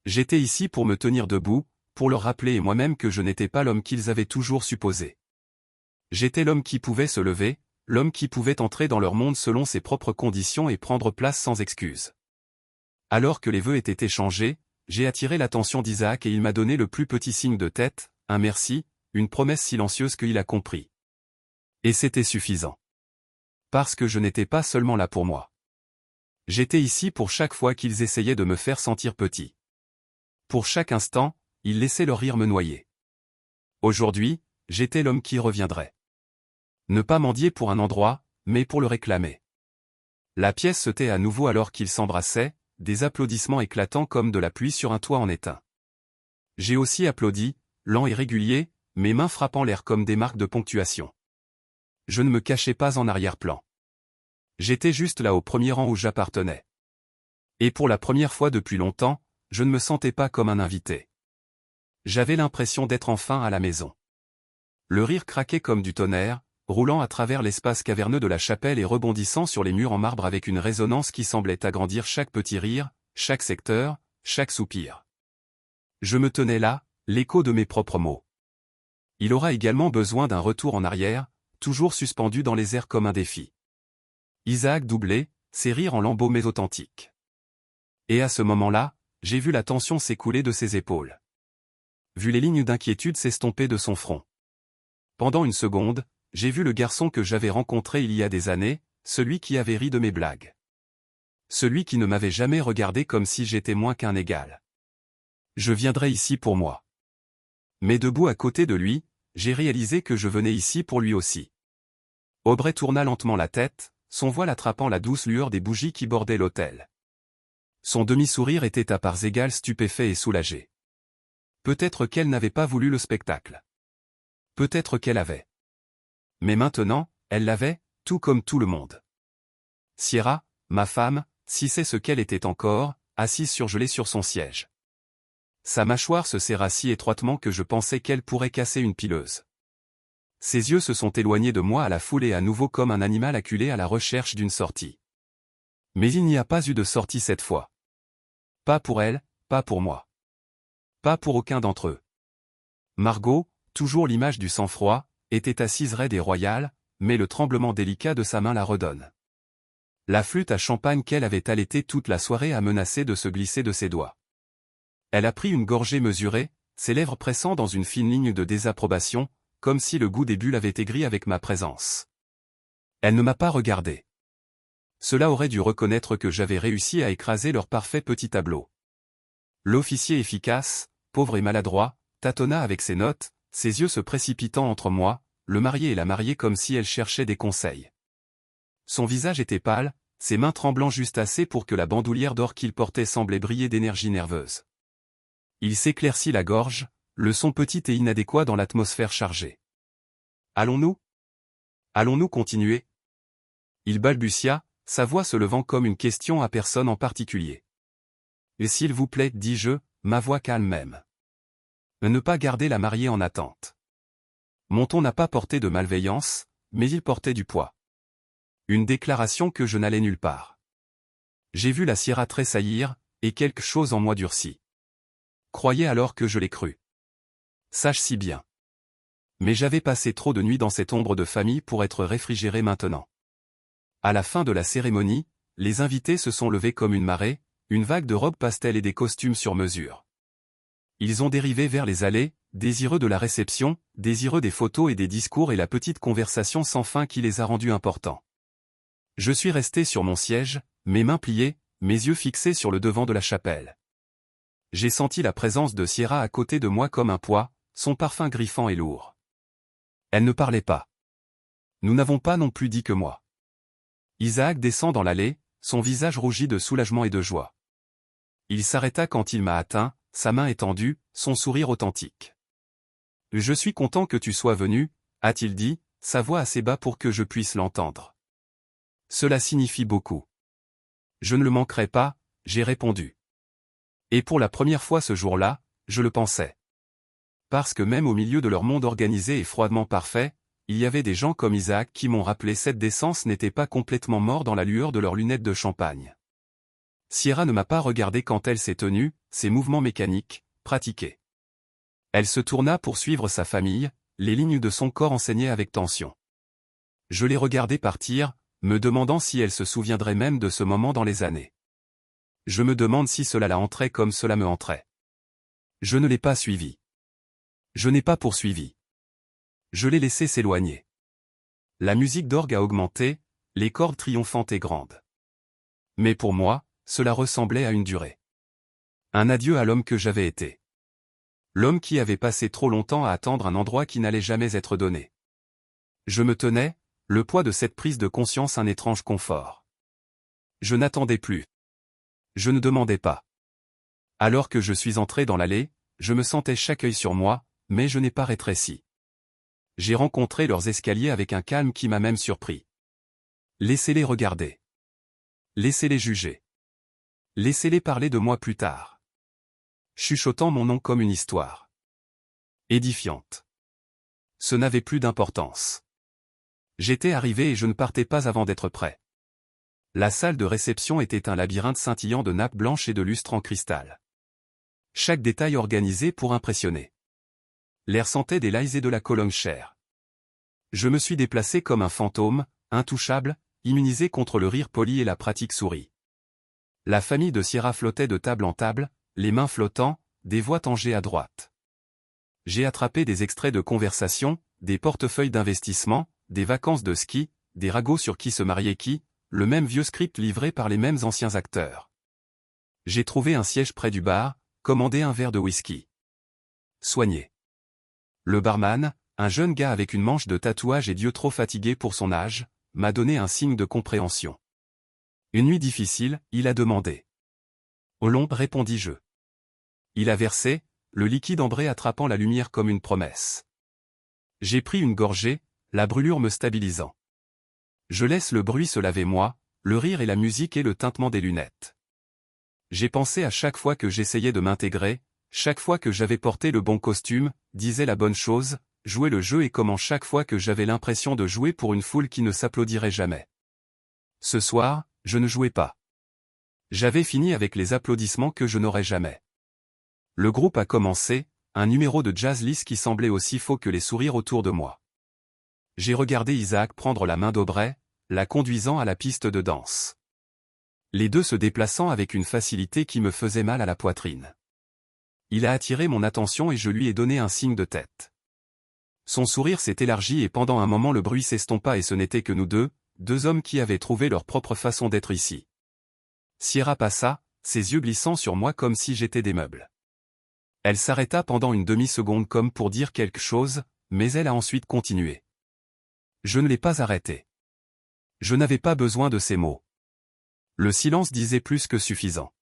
J'étais ici pour me tenir debout, pour leur rappeler moi-même que je n'étais pas l'homme qu'ils avaient toujours supposé. J'étais l'homme qui pouvait se lever, l'homme qui pouvait entrer dans leur monde selon ses propres conditions et prendre place sans excuse. Alors que les vœux étaient échangés, j'ai attiré l'attention d'Isaac et il m'a donné le plus petit signe de tête, un merci, une promesse silencieuse qu'il a compris. Et c'était suffisant. Parce que je n'étais pas seulement là pour moi. J'étais ici pour chaque fois qu'ils essayaient de me faire sentir petit. Pour chaque instant, ils laissaient leur rire me noyer. Aujourd'hui, j'étais l'homme qui reviendrait. Ne pas mendier pour un endroit, mais pour le réclamer. La pièce se tait à nouveau alors qu'ils s'embrassaient, des applaudissements éclatants comme de la pluie sur un toit en étain. J'ai aussi applaudi, lent et régulier, mes mains frappant l'air comme des marques de ponctuation. Je ne me cachais pas en arrière-plan. J'étais juste là au premier rang où j'appartenais. Et pour la première fois depuis longtemps, je ne me sentais pas comme un invité. J'avais l'impression d'être enfin à la maison. Le rire craquait comme du tonnerre, roulant à travers l'espace caverneux de la chapelle et rebondissant sur les murs en marbre avec une résonance qui semblait agrandir chaque petit rire, chaque secteur, chaque soupir. Je me tenais là, l'écho de mes propres mots. Il aura également besoin d'un retour en arrière, toujours suspendu dans les airs comme un défi. Isaac doublait, ses rires en lambeaux mais authentiques. Et à ce moment-là, j'ai vu la tension s'écouler de ses épaules. Vu les lignes d'inquiétude s'estomper de son front. Pendant une seconde, j'ai vu le garçon que j'avais rencontré il y a des années, celui qui avait ri de mes blagues. Celui qui ne m'avait jamais regardé comme si j'étais moins qu'un égal. Je viendrai ici pour moi. Mais debout à côté de lui, j'ai réalisé que je venais ici pour lui aussi. Aubrey tourna lentement la tête, son voile attrapant la douce lueur des bougies qui bordaient l'autel. Son demi-sourire était à parts égales stupéfait et soulagé. Peut-être qu'elle n'avait pas voulu le spectacle. Peut-être qu'elle avait. Mais maintenant, elle l'avait, tout comme tout le monde. Sierra, ma femme, si c'est ce qu'elle était encore, assise surgelée sur son siège. Sa mâchoire se serra si étroitement que je pensais qu'elle pourrait casser une pileuse. Ses yeux se sont éloignés de moi à la foule et à nouveau comme un animal acculé à la recherche d'une sortie. Mais il n'y a pas eu de sortie cette fois. Pas pour elle, pas pour moi. Pas pour aucun d'entre eux. Margot, toujours l'image du sang-froid, était assise raide et royale, mais le tremblement délicat de sa main la redonne. La flûte à champagne qu'elle avait allaitée toute la soirée a menacé de se glisser de ses doigts. Elle a pris une gorgée mesurée, ses lèvres pressant dans une fine ligne de désapprobation, comme si le goût des bulles avait aigri avec ma présence. Elle ne m'a pas regardé. Cela aurait dû reconnaître que j'avais réussi à écraser leur parfait petit tableau. L'officier efficace, pauvre et maladroit, tâtonna avec ses notes, ses yeux se précipitant entre moi, le marié et la mariée comme si elle cherchait des conseils. Son visage était pâle, ses mains tremblant juste assez pour que la bandoulière d'or qu'il portait semblait briller d'énergie nerveuse. Il s'éclaircit la gorge, le son petit et inadéquat dans l'atmosphère chargée. Allons-nous ? Allons-nous continuer ? Il balbutia, sa voix se levant comme une question à personne en particulier. Et s'il vous plaît, dis-je, ma voix calme même. Ne pas garder la mariée en attente. Mon ton n'a pas porté de malveillance, mais il portait du poids. Une déclaration que je n'allais nulle part. J'ai vu la Sierra tressaillir, et quelque chose en moi durcit. Croyais alors que je l'ai cru. Sache si bien. Mais j'avais passé trop de nuits dans cette ombre de famille pour être réfrigéré maintenant. À la fin de la cérémonie, les invités se sont levés comme une marée, une vague de robes pastel et des costumes sur mesure. Ils ont dérivé vers les allées, désireux de la réception, désireux des photos et des discours et la petite conversation sans fin qui les a rendus importants. Je suis resté sur mon siège, mes mains pliées, mes yeux fixés sur le devant de la chapelle. J'ai senti la présence de Sierra à côté de moi comme un poids, son parfum griffant et lourd. Elle ne parlait pas. Nous n'avons pas non plus dit que moi. Isaac descend dans l'allée, son visage rougi de soulagement et de joie. Il s'arrêta quand il m'a atteint, sa main étendue, son sourire authentique. « Je suis content que tu sois venu, » a-t-il dit, sa voix assez bas pour que je puisse l'entendre. Cela signifie beaucoup. Je ne le manquerai pas, j'ai répondu. Et pour la première fois ce jour-là, je le pensais. Parce que même au milieu de leur monde organisé et froidement parfait, il y avait des gens comme Isaac qui m'ont rappelé cette décence n'était pas complètement mort dans la lueur de leurs lunettes de champagne. Sierra ne m'a pas regardé quand elle s'est tenue, ses mouvements mécaniques, pratiqués. Elle se tourna pour suivre sa famille, les lignes de son corps enseignaient avec tension. Je l'ai regardée partir, me demandant si elle se souviendrait même de ce moment dans les années. Je me demande si cela la entrait comme cela me entrait. Je ne l'ai pas suivie. Je n'ai pas poursuivi. Je l'ai laissé s'éloigner. La musique d'orgue a augmenté, les cordes triomphantes et grandes. Mais pour moi, cela ressemblait à une durée. Un adieu à l'homme que j'avais été. L'homme qui avait passé trop longtemps à attendre un endroit qui n'allait jamais être donné. Je me tenais, le poids de cette prise de conscience un étrange confort. Je n'attendais plus. Je ne demandais pas. Alors que je suis entré dans l'allée, je me sentais chaque œil sur moi, mais je n'ai pas rétréci. J'ai rencontré leurs escaliers avec un calme qui m'a même surpris. Laissez-les regarder. Laissez-les juger. Laissez-les parler de moi plus tard. Chuchotant mon nom comme une histoire. Édifiante. Ce n'avait plus d'importance. J'étais arrivé et je ne partais pas avant d'être prêt. La salle de réception était un labyrinthe scintillant de nappes blanches et de lustres en cristal. Chaque détail organisé pour impressionner. L'air sentait des lies et de la colonne chère. Je me suis déplacé comme un fantôme, intouchable, immunisé contre le rire poli et la pratique souris. La famille de Sierra flottait de table en table, les mains flottant, des voix tangées à droite. J'ai attrapé des extraits de conversation, des portefeuilles d'investissement, des vacances de ski, des ragots sur qui se mariait qui, le même vieux script livré par les mêmes anciens acteurs. J'ai trouvé un siège près du bar, commandé un verre de whisky. Soigné. Le barman, un jeune gars avec une manche de tatouage et d'yeux trop fatigué pour son âge, m'a donné un signe de compréhension. Une nuit difficile, il a demandé. Au long, répondis-je. Il a versé, le liquide ambré attrapant la lumière comme une promesse. J'ai pris une gorgée, la brûlure me stabilisant. Je laisse le bruit se laver moi, le rire et la musique et le tintement des lunettes. J'ai pensé à chaque fois que j'essayais de m'intégrer, chaque fois que j'avais porté le bon costume, disais la bonne chose, jouais le jeu et comment chaque fois que j'avais l'impression de jouer pour une foule qui ne s'applaudirait jamais. Ce soir, je ne jouais pas. J'avais fini avec les applaudissements que je n'aurais jamais. Le groupe a commencé, un numéro de jazz lisse qui semblait aussi faux que les sourires autour de moi. J'ai regardé Isaac prendre la main d'Aubrey, la conduisant à la piste de danse. Les deux se déplaçant avec une facilité qui me faisait mal à la poitrine. Il a attiré mon attention et je lui ai donné un signe de tête. Son sourire s'est élargi et pendant un moment le bruit s'estompa et ce n'était que nous deux hommes qui avaient trouvé leur propre façon d'être ici. Sierra passa, ses yeux glissant sur moi comme si j'étais des meubles. Elle s'arrêta pendant une demi-seconde comme pour dire quelque chose, mais elle a ensuite continué. Je ne l'ai pas arrêté. Je n'avais pas besoin de ces mots. Le silence disait plus que suffisant.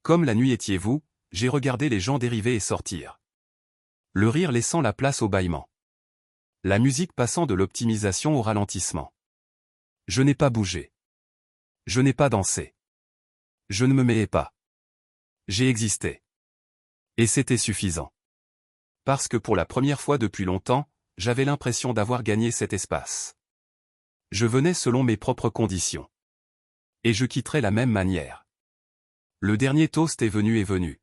Comme la nuit étiez-vous, j'ai regardé les gens dériver et sortir. Le rire laissant la place au bâillement. La musique passant de l'optimisation au ralentissement. Je n'ai pas bougé. Je n'ai pas dansé. Je ne me mêlais pas. J'ai existé. Et c'était suffisant. Parce que pour la première fois depuis longtemps, j'avais l'impression d'avoir gagné cet espace. Je venais selon mes propres conditions. Et je quitterai la même manière. Le dernier toast est venu.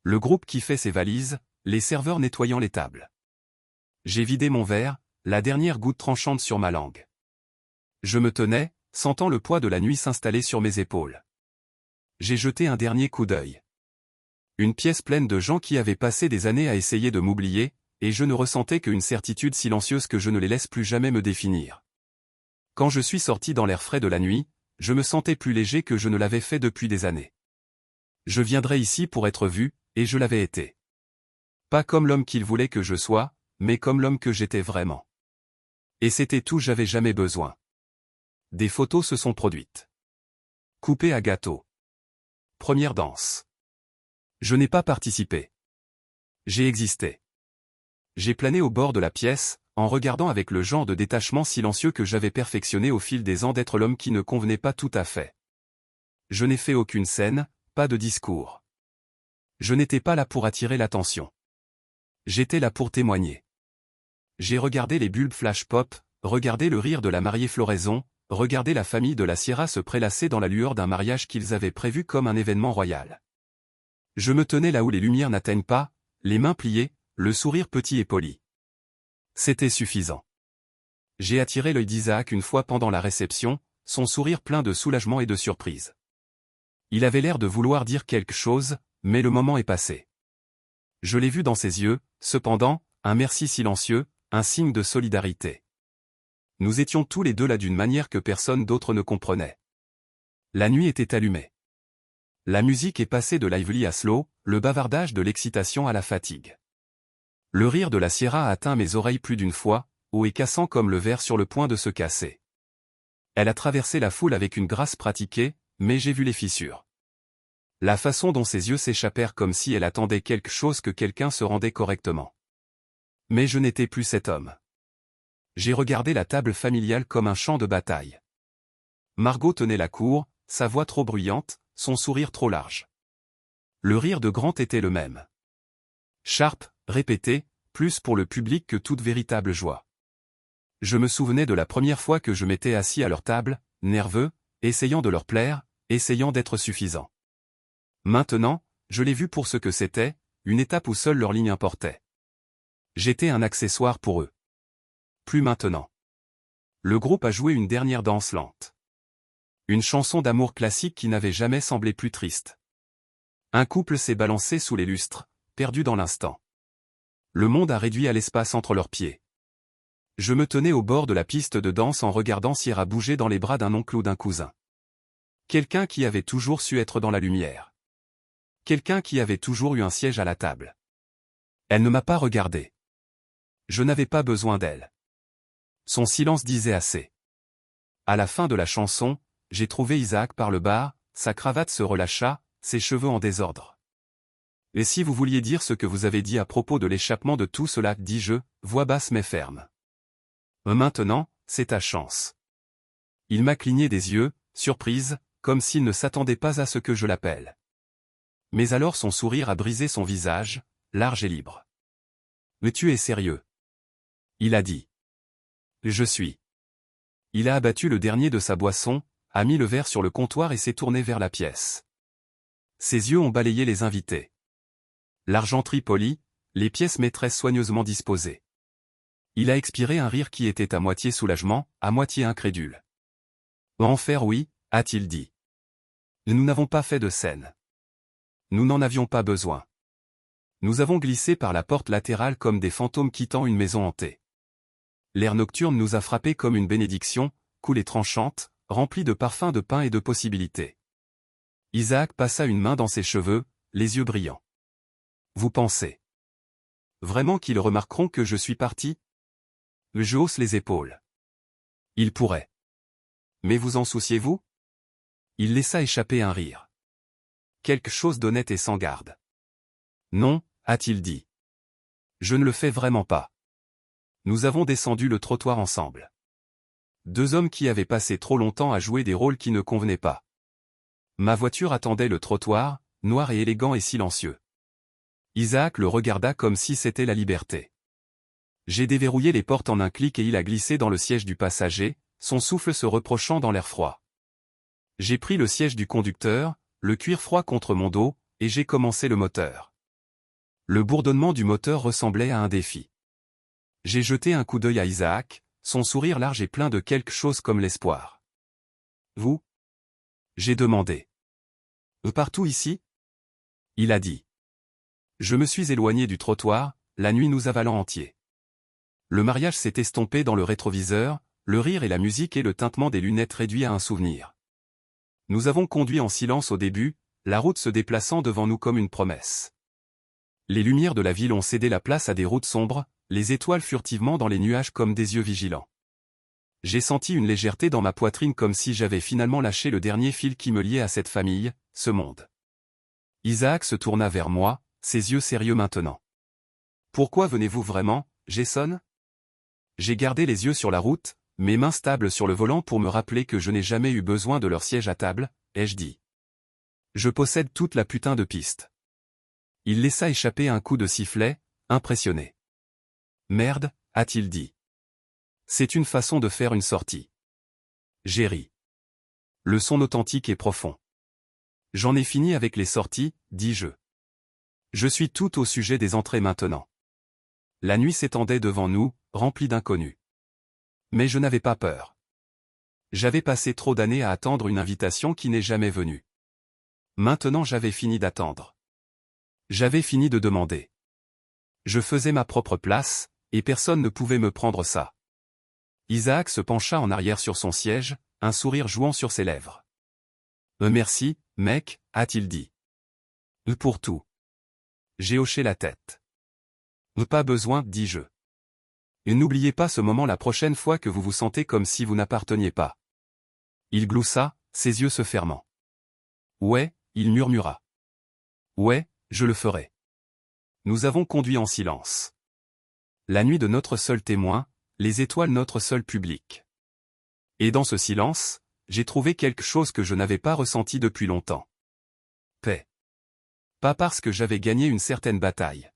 Le groupe qui fait ses valises, les serveurs nettoyant les tables. J'ai vidé mon verre, la dernière goutte tranchante sur ma langue. Je me tenais, sentant le poids de la nuit s'installer sur mes épaules. J'ai jeté un dernier coup d'œil. Une pièce pleine de gens qui avaient passé des années à essayer de m'oublier, et je ne ressentais qu'une certitude silencieuse que je ne les laisse plus jamais me définir. Quand je suis sorti dans l'air frais de la nuit, je me sentais plus léger que je ne l'avais fait depuis des années. Je viendrais ici pour être vu, et je l'avais été. Pas comme l'homme qu'il voulait que je sois, mais comme l'homme que j'étais vraiment. Et c'était tout, j'avais jamais besoin. Des photos se sont produites. Coupé à gâteau. Première danse. Je n'ai pas participé. J'ai existé. J'ai plané au bord de la pièce, en regardant avec le genre de détachement silencieux que j'avais perfectionné au fil des ans d'être l'homme qui ne convenait pas tout à fait. Je n'ai fait aucune scène, pas de discours. Je n'étais pas là pour attirer l'attention. J'étais là pour témoigner. J'ai regardé les bulbes flash pop, regardé le rire de la mariée floraison, regardé la famille de la Sierra se prélasser dans la lueur d'un mariage qu'ils avaient prévu comme un événement royal. Je me tenais là où les lumières n'atteignent pas, les mains pliées, le sourire petit et poli. C'était suffisant. J'ai attiré l'œil d'Isaac une fois pendant la réception, son sourire plein de soulagement et de surprise. Il avait l'air de vouloir dire quelque chose, mais le moment est passé. Je l'ai vu dans ses yeux, cependant, un merci silencieux, un signe de solidarité. Nous étions tous les deux là d'une manière que personne d'autre ne comprenait. La nuit était allumée. La musique est passée de lively à slow, le bavardage de l'excitation à la fatigue. Le rire de la Sierra a atteint mes oreilles plus d'une fois, haut et cassant comme le verre sur le point de se casser. Elle a traversé la foule avec une grâce pratiquée, mais j'ai vu les fissures. La façon dont ses yeux s'échappèrent comme si elle attendait quelque chose que quelqu'un se rendait correctement. Mais je n'étais plus cet homme. J'ai regardé la table familiale comme un champ de bataille. Margot tenait la cour, sa voix trop bruyante, son sourire trop large. Le rire de Grant était le même. Sharp, répété, plus pour le public que toute véritable joie. Je me souvenais de la première fois que je m'étais assis à leur table, nerveux, essayant de leur plaire, essayant d'être suffisant. Maintenant, je l'ai vu pour ce que c'était, une étape où seule leur ligne importait. J'étais un accessoire pour eux. Plus maintenant. Le groupe a joué une dernière danse lente. Une chanson d'amour classique qui n'avait jamais semblé plus triste. Un couple s'est balancé sous les lustres, perdu dans l'instant. Le monde a réduit à l'espace entre leurs pieds. Je me tenais au bord de la piste de danse en regardant Sierra bouger dans les bras d'un oncle ou d'un cousin. Quelqu'un qui avait toujours su être dans la lumière. Quelqu'un qui avait toujours eu un siège à la table. Elle ne m'a pas regardé. Je n'avais pas besoin d'elle. Son silence disait assez. À la fin de la chanson, j'ai trouvé Isaac par le bar, sa cravate se relâcha, ses cheveux en désordre. Et si vous vouliez dire ce que vous avez dit à propos de l'échappement de tout cela, dis-je, voix basse mais ferme. Maintenant, c'est ta chance. Il m'a cligné des yeux, surprise, comme s'il ne s'attendait pas à ce que je l'appelle. Mais alors son sourire a brisé son visage, large et libre. Mais tu es sérieux? Il a dit. Je suis. Il a abattu le dernier de sa boisson, a mis le verre sur le comptoir et s'est tourné vers la pièce. Ses yeux ont balayé les invités. L'argenterie polie, les pièces maîtresses soigneusement disposées. Il a expiré un rire qui était à moitié soulagement, à moitié incrédule. En faire oui, a-t-il dit. Nous n'avons pas fait de scène. Nous n'en avions pas besoin. Nous avons glissé par la porte latérale comme des fantômes quittant une maison hantée. L'air nocturne nous a frappés comme une bénédiction, coulée tranchante, remplie de parfums de pain et de possibilités. Isaac passa une main dans ses cheveux, les yeux brillants. Vous pensez vraiment qu'ils remarqueront que je suis parti? Je hausse les épaules. Ils pourraient. Mais vous en souciez-vous? Il laissa échapper un rire. Quelque chose d'honnête et sans garde. Non, a-t-il dit. Je ne le fais vraiment pas. Nous avons descendu le trottoir ensemble. Deux hommes qui avaient passé trop longtemps à jouer des rôles qui ne convenaient pas. Ma voiture attendait le trottoir, noir et élégant et silencieux. Isaac le regarda comme si c'était la liberté. J'ai déverrouillé les portes en un clic et il a glissé dans le siège du passager, son souffle se reprochant dans l'air froid. J'ai pris le siège du conducteur, le cuir froid contre mon dos, et j'ai commencé le moteur. Le bourdonnement du moteur ressemblait à un défi. J'ai jeté un coup d'œil à Isaac, son sourire large et plein de quelque chose comme l'espoir. Vous? J'ai demandé. Partout ici? Il a dit. Je me suis éloigné du trottoir, la nuit nous avalant entiers. Le mariage s'est estompé dans le rétroviseur, le rire et la musique et le tintement des lunettes réduits à un souvenir. Nous avons conduit en silence au début, la route se déplaçant devant nous comme une promesse. Les lumières de la ville ont cédé la place à des routes sombres, les étoiles furtivement dans les nuages comme des yeux vigilants. J'ai senti une légèreté dans ma poitrine comme si j'avais finalement lâché le dernier fil qui me liait à cette famille, ce monde. Isaac se tourna vers moi, ses yeux sérieux maintenant. Pourquoi venez-vous vraiment, Jason? J'ai gardé les yeux sur la route, mes mains stables sur le volant pour me rappeler que je n'ai jamais eu besoin de leur siège à table, ai-je dit. Je possède toute la putain de piste. Il laissa échapper un coup de sifflet, impressionné. Merde, a-t-il dit. C'est une façon de faire une sortie. J'ai ri. Le son authentique et profond. J'en ai fini avec les sorties, dis-je. Je suis tout au sujet des entrées maintenant. La nuit s'étendait devant nous, remplie d'inconnus. Mais je n'avais pas peur. J'avais passé trop d'années à attendre une invitation qui n'est jamais venue. Maintenant j'avais fini d'attendre. J'avais fini de demander. Je faisais ma propre place, et personne ne pouvait me prendre ça. Isaac se pencha en arrière sur son siège, un sourire jouant sur ses lèvres. Merci, mec, a-t-il dit. Pour tout. J'ai hoché la tête. Pas besoin, dis-je. Et n'oubliez pas ce moment la prochaine fois que vous vous sentez comme si vous n'apparteniez pas. Il gloussa, ses yeux se fermant. Ouais, il murmura. Ouais, je le ferai. Nous avons conduit en silence. La nuit de notre seul témoin, les étoiles notre seul public. Et dans ce silence, j'ai trouvé quelque chose que je n'avais pas ressenti depuis longtemps. Paix. Pas parce que j'avais gagné une certaine bataille.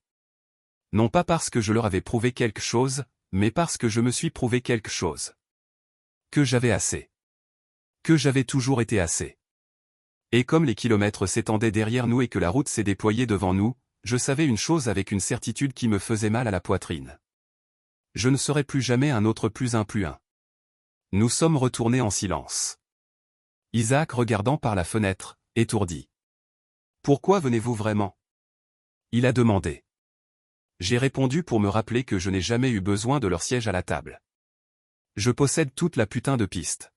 Non pas parce que je leur avais prouvé quelque chose, mais parce que je me suis prouvé quelque chose. Que j'avais assez. Que j'avais toujours été assez. Et comme les kilomètres s'étendaient derrière nous et que la route s'est déployée devant nous, je savais une chose avec une certitude qui me faisait mal à la poitrine. Je ne serai plus jamais un autre plus un plus un. Nous sommes retournés en silence. Isaac regardant par la fenêtre, étourdi. Pourquoi venez-vous vraiment? Il a demandé. J'ai répondu pour me rappeler que je n'ai jamais eu besoin de leur siège à la table. Je possède toute la putain de piste.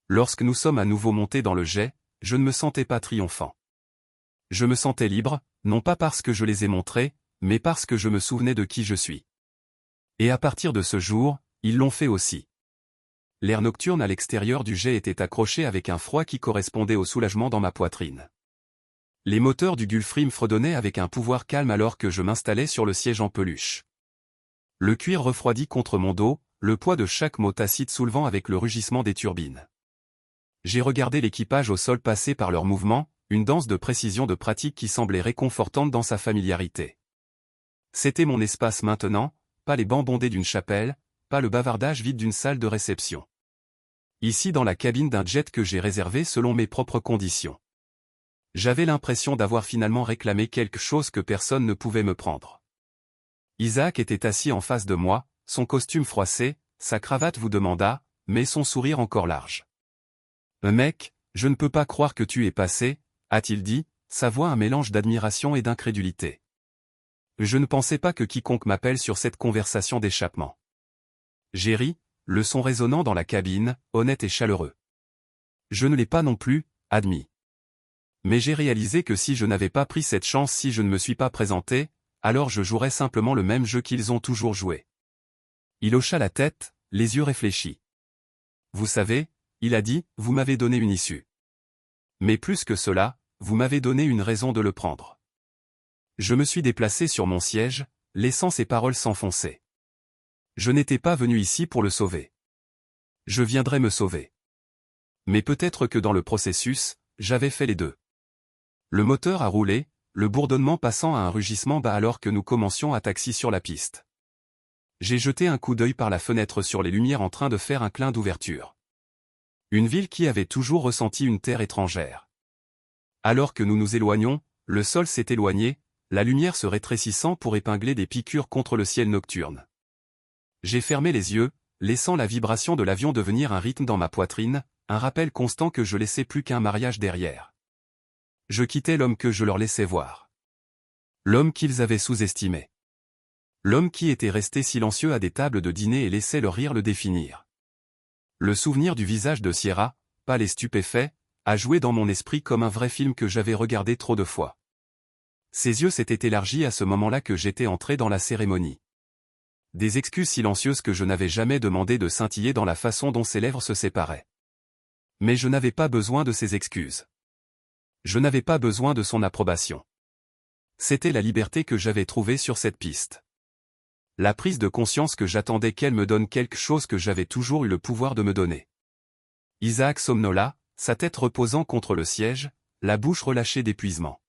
Lorsque nous sommes à nouveau montés dans le jet, je ne me sentais pas triomphant. Je me sentais libre, non pas parce que je les ai montrés, mais parce que je me souvenais de qui je suis. Et à partir de ce jour, ils l'ont fait aussi. L'air nocturne à l'extérieur du jet était accroché avec un froid qui correspondait au soulagement dans ma poitrine. Les moteurs du Gulfstream fredonnaient avec un pouvoir calme alors que je m'installais sur le siège en peluche. Le cuir refroidi contre mon dos, le poids de chaque mot tacite soulevant avec le rugissement des turbines. J'ai regardé l'équipage au sol passer par leurs mouvements, une danse de précision de pratique qui semblait réconfortante dans sa familiarité. C'était mon espace maintenant, pas les bancs bondés d'une chapelle, pas le bavardage vide d'une salle de réception. Ici dans la cabine d'un jet que j'ai réservé selon mes propres conditions. J'avais l'impression d'avoir finalement réclamé quelque chose que personne ne pouvait me prendre. Isaac était assis en face de moi, son costume froissé, sa cravate vous demanda, mais son sourire encore large. Mec, je ne peux pas croire que tu es passé, a-t-il dit, sa voix un mélange d'admiration et d'incrédulité. Je ne pensais pas que quiconque m'appelle sur cette conversation d'échappement. J'ai ri, le son résonnant dans la cabine, honnête et chaleureux. Je ne l'ai pas non plus, admis. Mais j'ai réalisé que si je n'avais pas pris cette chance, si je ne me suis pas présenté, alors je jouerais simplement le même jeu qu'ils ont toujours joué. Il hocha la tête, les yeux réfléchis. Vous savez, il a dit, vous m'avez donné une issue. Mais plus que cela, vous m'avez donné une raison de le prendre. Je me suis déplacé sur mon siège, laissant ses paroles s'enfoncer. Je n'étais pas venu ici pour le sauver. Je viendrai me sauver. Mais peut-être que dans le processus, j'avais fait les deux. Le moteur a roulé, le bourdonnement passant à un rugissement bas alors que nous commencions à taxi sur la piste. J'ai jeté un coup d'œil par la fenêtre sur les lumières en train de faire un clin d'ouverture. Une ville qui avait toujours ressenti une terre étrangère. Alors que nous nous éloignions, le sol s'est éloigné, la lumière se rétrécissant pour épingler des piqûres contre le ciel nocturne. J'ai fermé les yeux, laissant la vibration de l'avion devenir un rythme dans ma poitrine, un rappel constant que je laissais plus qu'un mariage derrière. Je quittais l'homme que je leur laissais voir. L'homme qu'ils avaient sous-estimé. L'homme qui était resté silencieux à des tables de dîner et laissait leur rire le définir. Le souvenir du visage de Sierra, pâle et stupéfait, a joué dans mon esprit comme un vrai film que j'avais regardé trop de fois. Ses yeux s'étaient élargis à ce moment-là que j'étais entré dans la cérémonie. Des excuses silencieuses que je n'avais jamais demandé de scintiller dans la façon dont ses lèvres se séparaient. Mais je n'avais pas besoin de ses excuses. Je n'avais pas besoin de son approbation. C'était la liberté que j'avais trouvée sur cette piste. La prise de conscience que j'attendais qu'elle me donne quelque chose que j'avais toujours eu le pouvoir de me donner. Isaac somnola, sa tête reposant contre le siège, la bouche relâchée d'épuisement.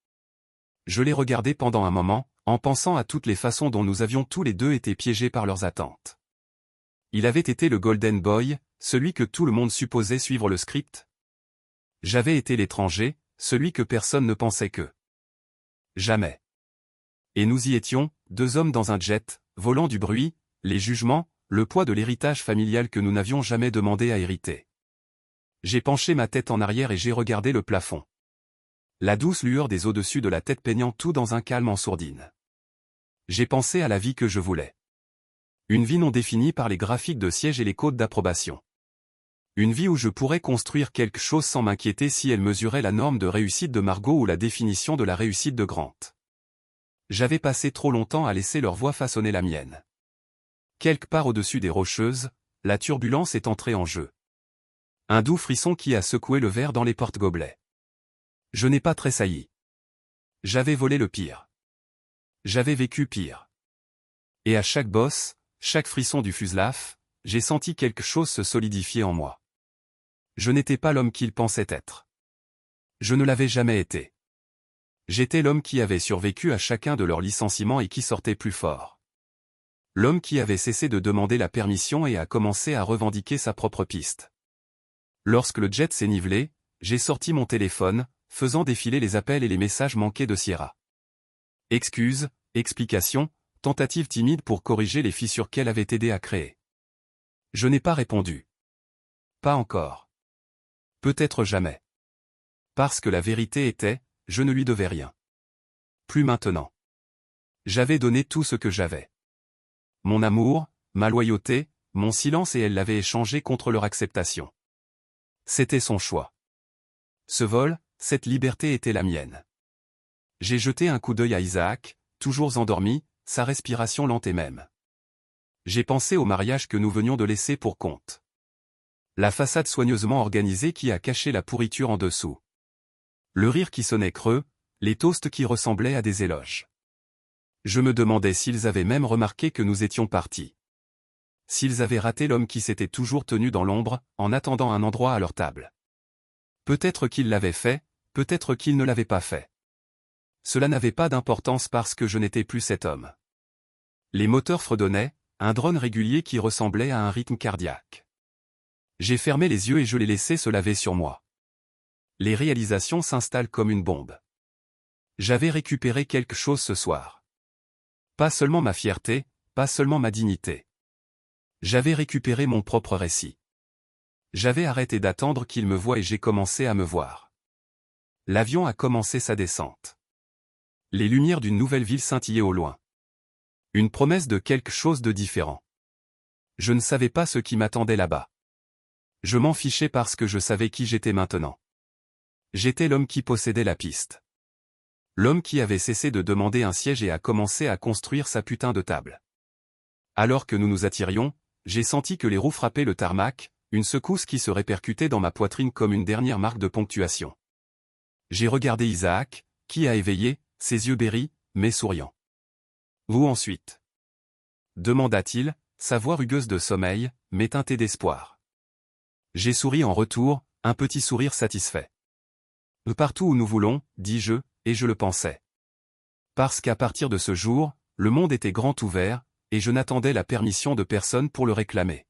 Je l'ai regardé pendant un moment, en pensant à toutes les façons dont nous avions tous les deux été piégés par leurs attentes. Il avait été le Golden Boy, celui que tout le monde supposait suivre le script. J'avais été l'étranger, celui que personne ne pensait que. Jamais. Et nous y étions, deux hommes dans un jet, volant du bruit, les jugements, le poids de l'héritage familial que nous n'avions jamais demandé à hériter. J'ai penché ma tête en arrière et j'ai regardé le plafond. La douce lueur des au-dessus de la tête peignant tout dans un calme en sourdine. J'ai pensé à la vie que je voulais. Une vie non définie par les graphiques de siège et les codes d'approbation. Une vie où je pourrais construire quelque chose sans m'inquiéter si elle mesurait la norme de réussite de Margot ou la définition de la réussite de Grant. J'avais passé trop longtemps à laisser leur voix façonner la mienne. Quelque part au-dessus des Rocheuses, la turbulence est entrée en jeu. Un doux frisson qui a secoué le verre dans les porte-gobelets. Je n'ai pas tressailli. J'avais volé le pire. J'avais vécu pire. Et à chaque bosse, chaque frisson du fuselage, j'ai senti quelque chose se solidifier en moi. Je n'étais pas l'homme qu'il pensait être. Je ne l'avais jamais été. J'étais l'homme qui avait survécu à chacun de leurs licenciements et qui sortait plus fort. L'homme qui avait cessé de demander la permission et a commencé à revendiquer sa propre piste. Lorsque le jet s'est nivelé, j'ai sorti mon téléphone, faisant défiler les appels et les messages manqués de Sierra. Excuses, explications, tentatives timides pour corriger les fissures qu'elle avait aidé à créer. Je n'ai pas répondu. Pas encore. Peut-être jamais. Parce que la vérité était, je ne lui devais rien. Plus maintenant. J'avais donné tout ce que j'avais. Mon amour, ma loyauté, mon silence et elle l'avaient échangé contre leur acceptation. C'était son choix. Ce vol, cette liberté était la mienne. J'ai jeté un coup d'œil à Isaac, toujours endormi, sa respiration lente et même. J'ai pensé au mariage que nous venions de laisser pour compte. La façade soigneusement organisée qui a caché la pourriture en dessous. Le rire qui sonnait creux, les toasts qui ressemblaient à des éloges. Je me demandais s'ils avaient même remarqué que nous étions partis. S'ils avaient raté l'homme qui s'était toujours tenu dans l'ombre, en attendant un endroit à leur table. Peut-être qu'ils l'avaient fait, peut-être qu'ils ne l'avaient pas fait. Cela n'avait pas d'importance parce que je n'étais plus cet homme. Les moteurs fredonnaient, un drone régulier qui ressemblait à un rythme cardiaque. J'ai fermé les yeux et je les laissais se laver sur moi. Les réalisations s'installent comme une bombe. J'avais récupéré quelque chose ce soir. Pas seulement ma fierté, pas seulement ma dignité. J'avais récupéré mon propre récit. J'avais arrêté d'attendre qu'il me voie et j'ai commencé à me voir. L'avion a commencé sa descente. Les lumières d'une nouvelle ville scintillaient au loin. Une promesse de quelque chose de différent. Je ne savais pas ce qui m'attendait là-bas. Je m'en fichais parce que je savais qui j'étais maintenant. J'étais l'homme qui possédait la piste. L'homme qui avait cessé de demander un siège et a commencé à construire sa putain de table. Alors que nous nous attirions, j'ai senti que les roues frappaient le tarmac, une secousse qui se répercutait dans ma poitrine comme une dernière marque de ponctuation. J'ai regardé Isaac, qui a éveillé, ses yeux berris, mais souriants. Vous ensuite? Demanda-t-il, sa voix rugueuse de sommeil, mais teintée d'espoir. J'ai souri en retour, un petit sourire satisfait. Partout où nous voulons, dis-je, et je le pensais. Parce qu'à partir de ce jour, le monde était grand ouvert, et je n'attendais la permission de personne pour le réclamer.